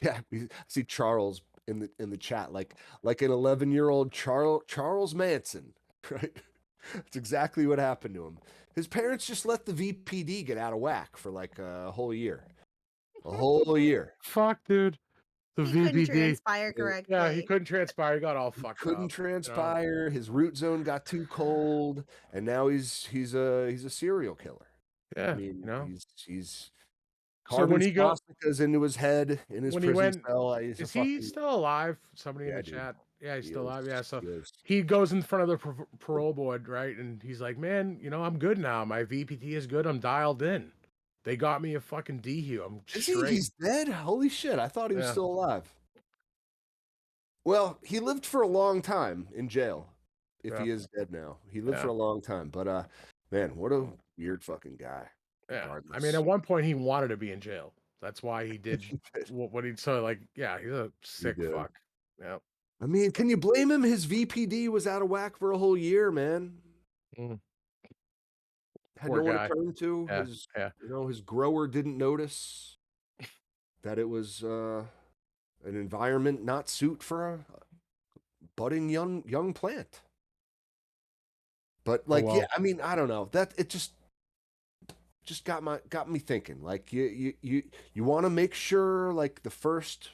Yeah, I see Charles in the chat, like an 11-year-old Charles Manson, right? That's exactly what happened to him. His parents just let the VPD get out of whack for like a whole year. A whole year. Fuck, dude. The He couldn't VPD. transpire Yeah, he correctly. couldn't transpire. He got all He fucked couldn't up. You know. transpire. His root zone got too cold, and now he's a serial killer. I Yeah, you mean, know. he's So carving swastikas into his head in his when he prison went, cell. He's a is he fucking still alive? Somebody in yeah, the dude. chat. Yeah, he's He still is. alive. Yeah, so He is. he goes in front of the parole board, right? And he's like, "Man, you know, I'm good now. My VPT is good. I'm dialed in. They got me a fucking DHU. I'm Is he? straight." He's dead? Holy shit! I thought he was Yeah, still alive. Well, he lived for a long time in jail. If yeah, he is dead now, he lived for yeah, a long time. But man, what a weird fucking guy. yeah. I mean, Regardless, at one point he wanted to be in jail. That's why he did he did. what he so like. Yeah, he's a He sick did. fuck. Yeah. I mean, can you blame him? His VPD was out of whack for a whole year, man. Mm, Had poor no one to guy. turn to. Yeah, yeah. His grower didn't notice that it was an environment not suit for a budding young plant. But Oh like, yeah, well. I mean, I don't know. That it just got me thinking. Like you want to make sure like the first,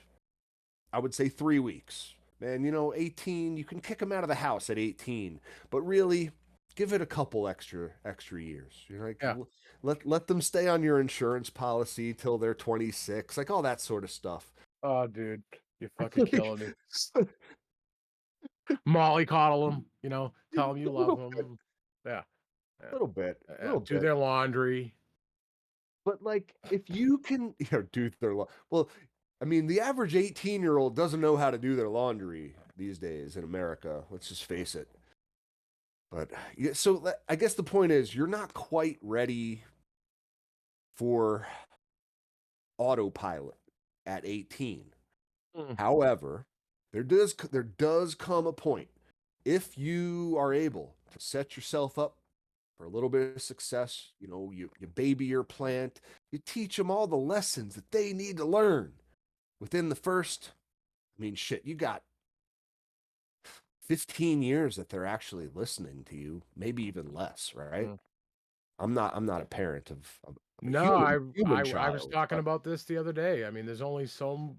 I would say 3 weeks. Man, 18, you can kick them out of the house at 18, but really give it a couple extra years. You're like Yeah. let them stay on your insurance policy till they're 26, like all that sort of stuff. Oh, dude, you're fucking killing me. Molly coddle them, you know, A tell them you love little bit, them. Yeah, yeah, little bit, yeah. little Do bit. their laundry. But like, if you can, do their well, I mean, the average 18-year-old doesn't know how to do their laundry these days in America. Let's just face it. But yeah, so I guess the point is, you're not quite ready for autopilot at 18. Mm, However, there does come a point if you are able to set yourself up for a little bit of success. You baby your plant, you teach them all the lessons that they need to learn within the first. I mean, shit, you got 15 years that they're actually listening to you, maybe even less, right? mm. I'm not a parent of a No, human I was child, talking but about this the other day. I mean, there's only so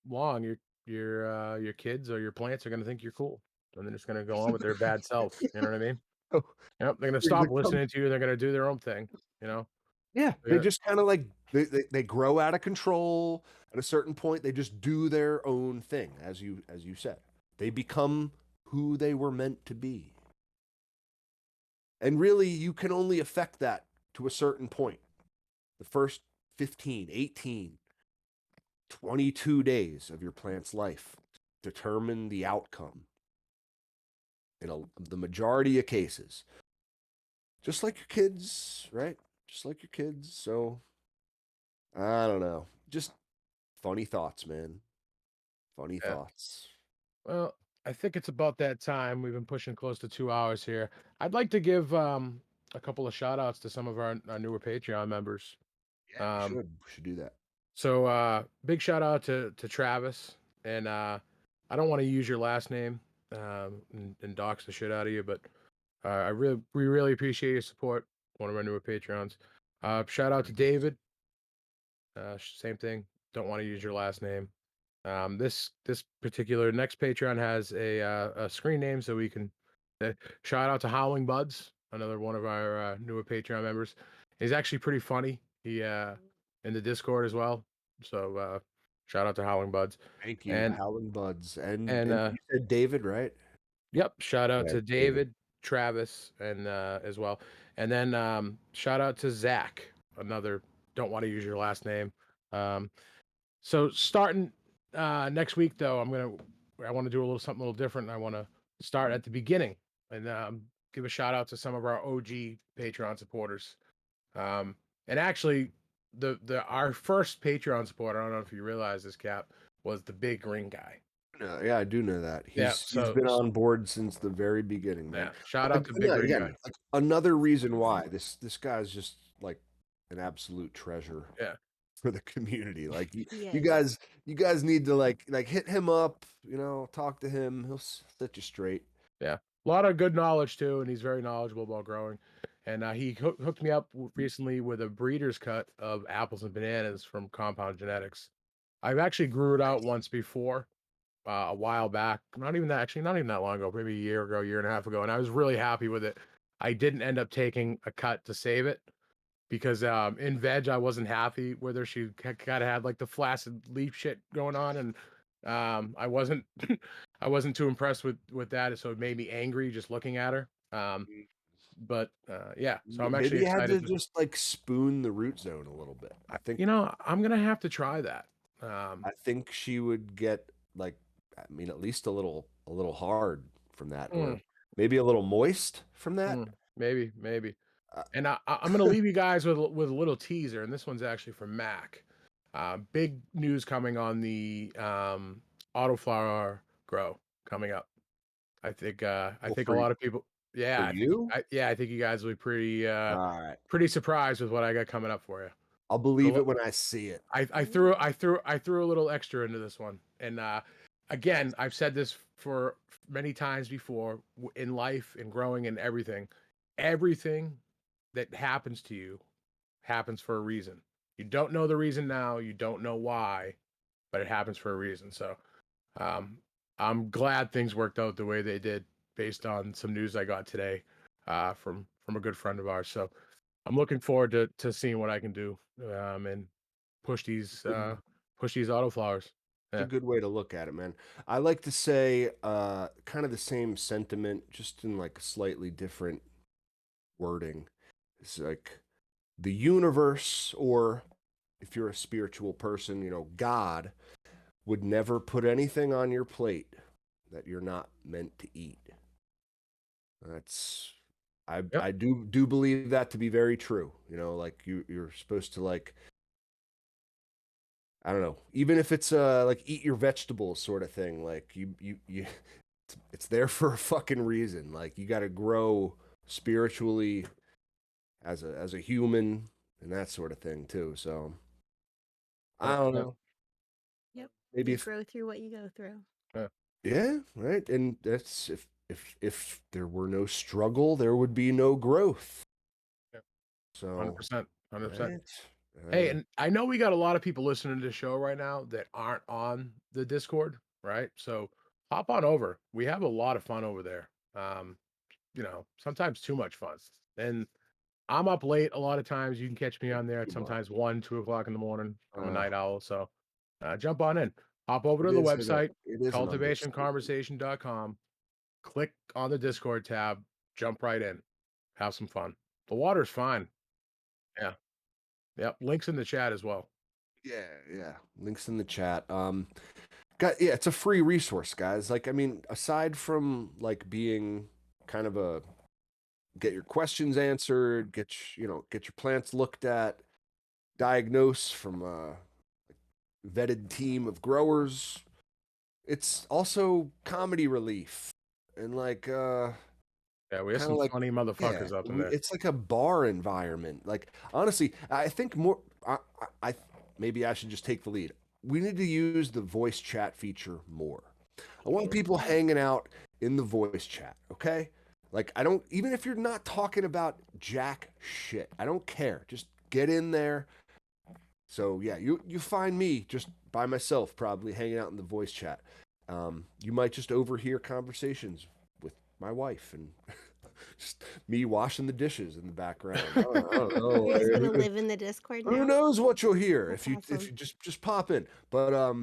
long your kids or your plants are gonna think you're cool, and they're just gonna go on with their bad self. You know what I mean? Yep, they're gonna stop listening to you. They're gonna do their own thing. You know? yeah, they Yeah. just kind of like they grow out of control at a certain point. They just do their own thing, as you said. They become who they were meant to be. And really, you can only affect that to a certain point. The first 15, 18, 22 days of your plant's life determine the outcome in the majority of cases. Just like your kids, right? Just like your kids. So, I don't know. Just funny thoughts, man. Funny Yeah. thoughts. Well, I think it's about that time. We've been pushing close to 2 hours here. I'd like to give a couple of shout outs to some of our newer Patreon members. Yeah, we Um, should. We should do that. so big shout out to Travis. And I don't want to use your last name and dox the shit out of you, but we really appreciate your support. One of our newer Patreons. Shout out to David. Same thing. Don't want to use your last name. This particular next Patreon has a screen name, so we can shout out to Howling Buds, another one of our newer Patreon members. He's actually pretty funny. He in the Discord as well. So shout out to Howling Buds, Thank you, and Howling Buds. And and and you said David, right? yep, shout out Yeah, to David. David, Travis, and as well, and then shout out to Zach, another. Don't want to use your last name. Um, So starting next week, though, I want to do a little something a little different. I want to start at the beginning and give a shout out to some of our OG Patreon supporters. And actually, the our first Patreon supporter, I don't know if you realize this, Cap, was the big green guy. No, yeah, I do know that. Yeah. He's been on board since the very beginning, man. Yeah, shout out to big green Again, guy. like another reason why this guy's just like an absolute treasure Yeah. for the community. Like He you is. guys need to like hit him up, talk to him. He'll set you straight. Yeah, a lot of good knowledge too, and he's very knowledgeable about growing. And he hooked me up recently with a breeder's cut of apples and bananas from Compound Genetics. I've actually grew it out once before, a while back. Not even that long ago, maybe a year ago, year and a half ago, and I was really happy with it. I didn't end up taking a cut to save it because in veg I wasn't happy with her. She kind of had like the flaccid leaf shit going on, and I wasn't I wasn't too impressed with that, so it made me angry just looking at her. But yeah, so I'm actually Maybe you had to excited to. just like spoon the root zone a little bit. I'm gonna have to try that. Um, I think she would get like, I mean, at least a little hard from that, mm, or maybe a little moist from that. maybe. Uh, And I'm gonna leave you guys with a little teaser, and this one's actually from Mac. Big news coming on the autoflower grow coming up. I well, think a lot of people. for Yeah, you, I think you guys will be all right. pretty surprised with what I got coming up for you. I'll believe it when I see it. I threw a little extra into this one, and again, I've said this for many times before in life, in growing, and everything. Everything that happens to you happens for a reason. You don't know the reason now. You don't know why, but it happens for a reason. So um, I'm glad things worked out the way they did, based on some news I got today from a good friend of ours. So I'm looking forward to seeing what I can do, and push these uh, Good- push these autoflowers. It's a Yeah. good way to look at it, man. I like to say kind of the same sentiment, just in like a slightly different wording. It's like the universe, or if you're a spiritual person, God would never put anything on your plate that you're not meant to eat. That's Yep. I do believe that to be very true. Like you're supposed to like, I don't know, even if it's like eat your vegetables sort of thing, like you it's there for a fucking reason. Like you got to grow spiritually as a human and that sort of thing too. So I don't 100%. know. Yep. Maybe You if grow through what you go through. Yeah. yeah, right. And that's if there were no struggle, there would be no growth. Yeah. So 100%. 100%. right. Hey, and I know we got a lot of people listening to the show right now that aren't on the Discord, right? So hop on over. We have a lot of fun over there. Sometimes too much fun. And I'm up late a lot of times. You can catch me on there at Too much. sometimes 1, 2 o'clock in the morning. I'm a Uh, night owl. So jump on in. Hop over it to the is website, an understatement. cultivationconversation.com. Click on the Discord tab. Jump right in. Have some fun. The water's fine. Yeah. Yep. Links in the chat as well. Yeah, yeah. Links in the chat. Yeah, it's a free resource, guys. Like, I mean, aside from like being kind of a get your questions answered, get your plants looked at, diagnose from a vetted team of growers. It's also comedy relief and like Yeah, we have kind of some like, funny yeah, motherfuckers up in there. it's like a bar environment. Like honestly, I think more. Maybe I should just take the lead. We need to use the voice chat feature more. I want people hanging out in the voice chat. Okay, like I don't, even if you're not talking about jack shit, I don't care. Just get in there. So yeah, you find me just by myself, probably hanging out in the voice chat. You might just overhear conversations with my wife and just me washing the dishes in the background. I don't know. You're just gonna Who, live in the Discord who now? knows what you'll hear That's if awesome. you just pop in. But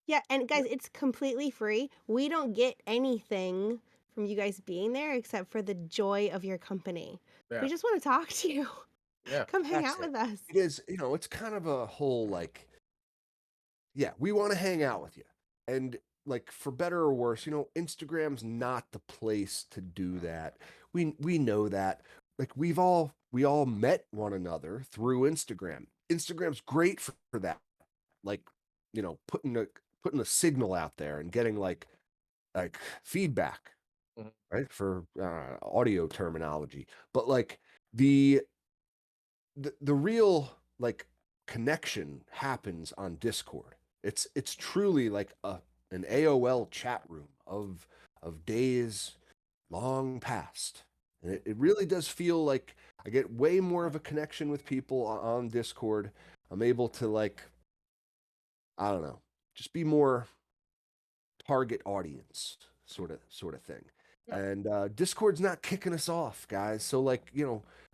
Yeah, and guys, it's completely free. We don't get anything from you guys being there except for the joy of your company. We Yeah. just want to talk to you. Yeah. Come hang that's out it. with us. It is, it's kind of a whole like, yeah, we want to hang out with you. And like for better or worse, Instagram's not the place to do that. We know that. Like we all met one another through Instagram. Instagram's great for that. Like, putting a signal out there and getting like feedback, Mhm. right? For audio terminology. But like the the real like connection happens on Discord. It's truly like an AOL chat room of days long past. And it really does feel like I get way more of a connection with people on Discord. I'm able to like, I don't know, just be more target audience sort of thing. Yeah. And Discord's not kicking us off, guys. So like,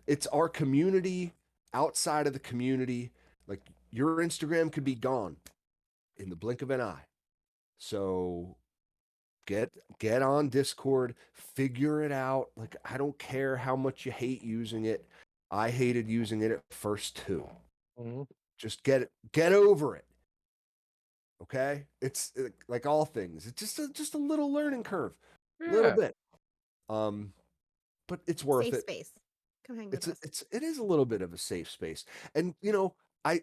it's our community outside of the community. Like your Instagram could be gone in the blink of an eye. So get on Discord, figure it out. Like I don't care how much you hate using it. I hated using it at first too. Mhm. Just get over it. Okay? It's like all things. It's just a little learning curve. Little Yeah. bit. Um but it's worth Safe it. space. Come hang with us. It is a little bit of a safe space. And I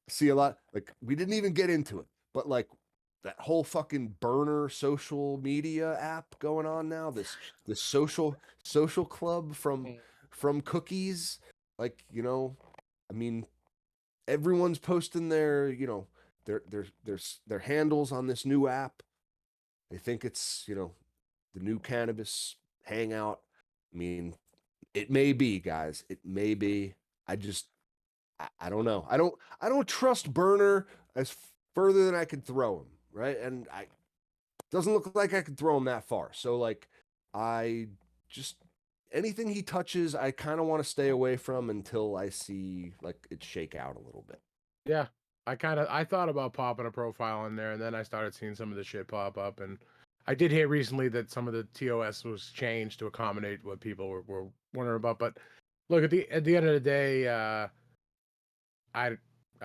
see a lot like we didn't even get into it, but like that whole fucking burner social media app going on now, this social club Mm. from cookies, like, I mean, everyone's posting their handles on this new app. They think it's, the new cannabis hangout. I mean, it may be, guys. It may be. I just I don't know. I don't trust Burner as further than I could throw him, right? And I doesn't look like I could throw him that far. So like I just anything he touches, I kind of want to stay away from until I see like it shake out a little bit. Yeah. I thought about popping a profile in there, and then I started seeing some of the shit pop up, and I did hear recently that some of the TOS was changed to accommodate what people were wondering about. But look, at the end of the day, I I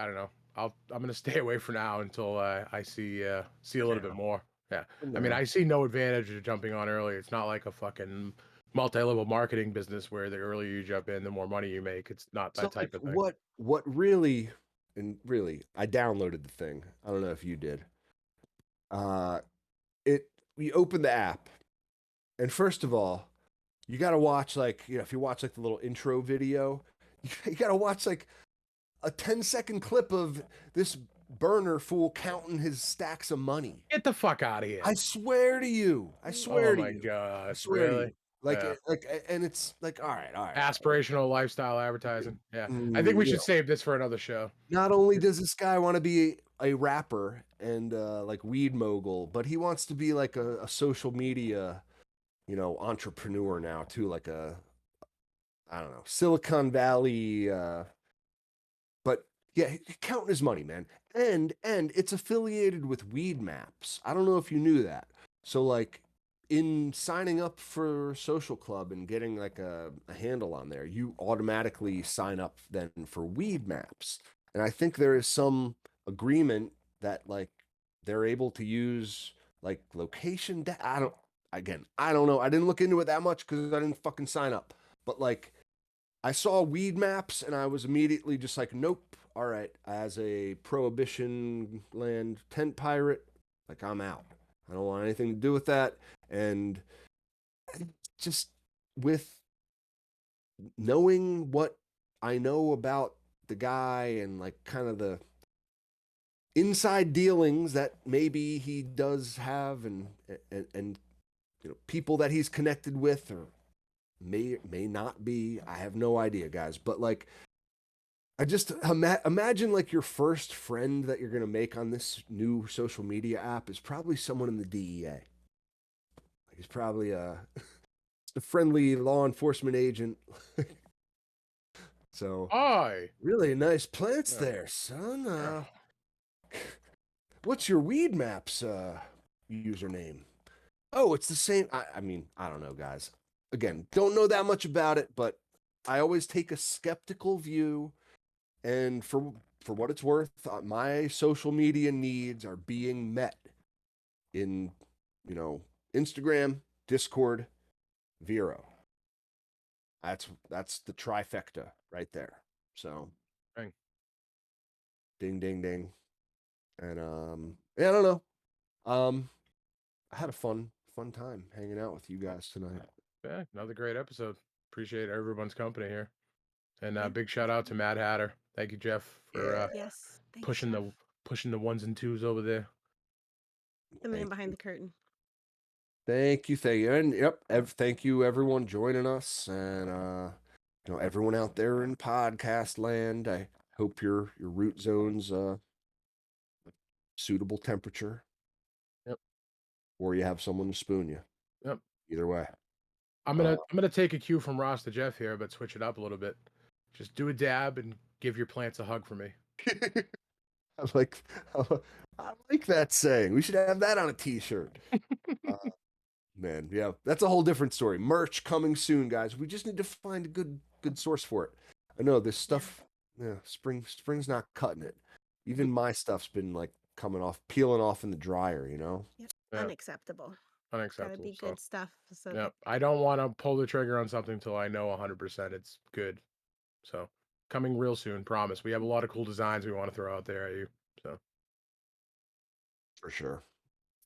don't know. I'm gonna stay away for now until I see a little bit Yeah. more. Yeah, I mean, No. I see no advantage of jumping on early. It's not like a fucking multi-level marketing business where the earlier you jump in, the more money you make. It's not that So type like of thing. what really and really I downloaded the thing. I don't know if you did. Uh it we opened the app and first of all, you got to watch like, if you watch like the little intro video, you got to watch like a 10-second clip of this burner fool counting his stacks of money. Get the fuck out of here! I swear to you. I Oh swear to my you. I god, swear to really? you. Like, Yeah. and it's like, all right. Aspirational lifestyle advertising. Yeah, I think Mm, we should save this for another show. not only does this guy want to be a rapper and like weed mogul, but he wants to be like a social media, entrepreneur now too, like I don't know, Silicon Valley but yeah, counting his money, man. And it's affiliated with Weed Maps. I don't know if you knew that. So like in signing up for Social Club and getting like a handle on there, you automatically sign up then for Weed Maps. And I think there is some agreement that like they're able to use like location I don't know. I didn't look into it that much because I didn't fucking sign up. But like I saw weed maps and I was immediately just like, nope. All right. As a prohibition land tent pirate, like I'm out. I don't want anything to do with that. And just with knowing what I know about the guy and like kind of the inside dealings that maybe he does have and people that he's connected with or may not be. I have no idea, guys. But like I just imagine like your first friend that you're going to make on this new social media app is probably someone in the DEA. Like he's probably a friendly law enforcement agent. So Hi. really nice plants Yeah. there, son. Yeah. What's your weed maps username? Oh, it's the same. I mean, I don't know, guys. Again, don't know that much about it, but I always take a skeptical view. And for what it's worth, my social media needs are being met in, you know, Instagram, Discord, Vero. That's the trifecta right there. So Dang. ding ding ding. And yeah, I don't know. I had a fun time hanging out with you guys tonight. Yeah, another great episode. Appreciate everyone's company here. And Yeah, big shout out to absolutely. Mad Hatter. Thank you, Jeff, for Yeah. Yes. Thanks, pushing the Jeff. pushing the ones and twos over there. The man Thank behind you. the curtain. Thank you. And yep, thank you everyone joining us and everyone out there in podcast land. I hope your root zone's suitable temperature Yep, or you have someone to spoon you. yep. Either way. I'm Uh gonna I'm gonna take a cue from Ross to Jeff here, but switch it up a little bit. Just do a dab and give your plants a hug for me. I like I like that saying. We should have that on a t-shirt. Uh, man, yeah, that's a whole different story. Merch coming soon, guys. We just need to find a good source for it. I know this Yeah. stuff, yeah, spring's not cutting it. Even my stuff's been like coming off, peeling off in the dryer. Yep. Yeah, Unacceptable. Gotta unacceptable. be So good stuff so yeah, that I don't want to pull the trigger on something till I know 100% it's good. So coming real soon, promise. We have a lot of cool designs we want to throw out there at you. So For sure.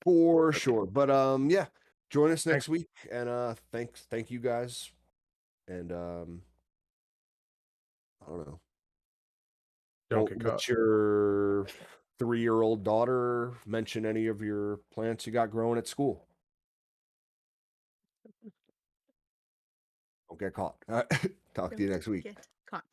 For but sure. But yeah, join us thanks. next week and thank you guys. And I don't know. Don't get caught. Let your 3-year-old daughter mention any of your plants you got growing at school. Don't get caught. All right. Talk to you don't next week. get caught.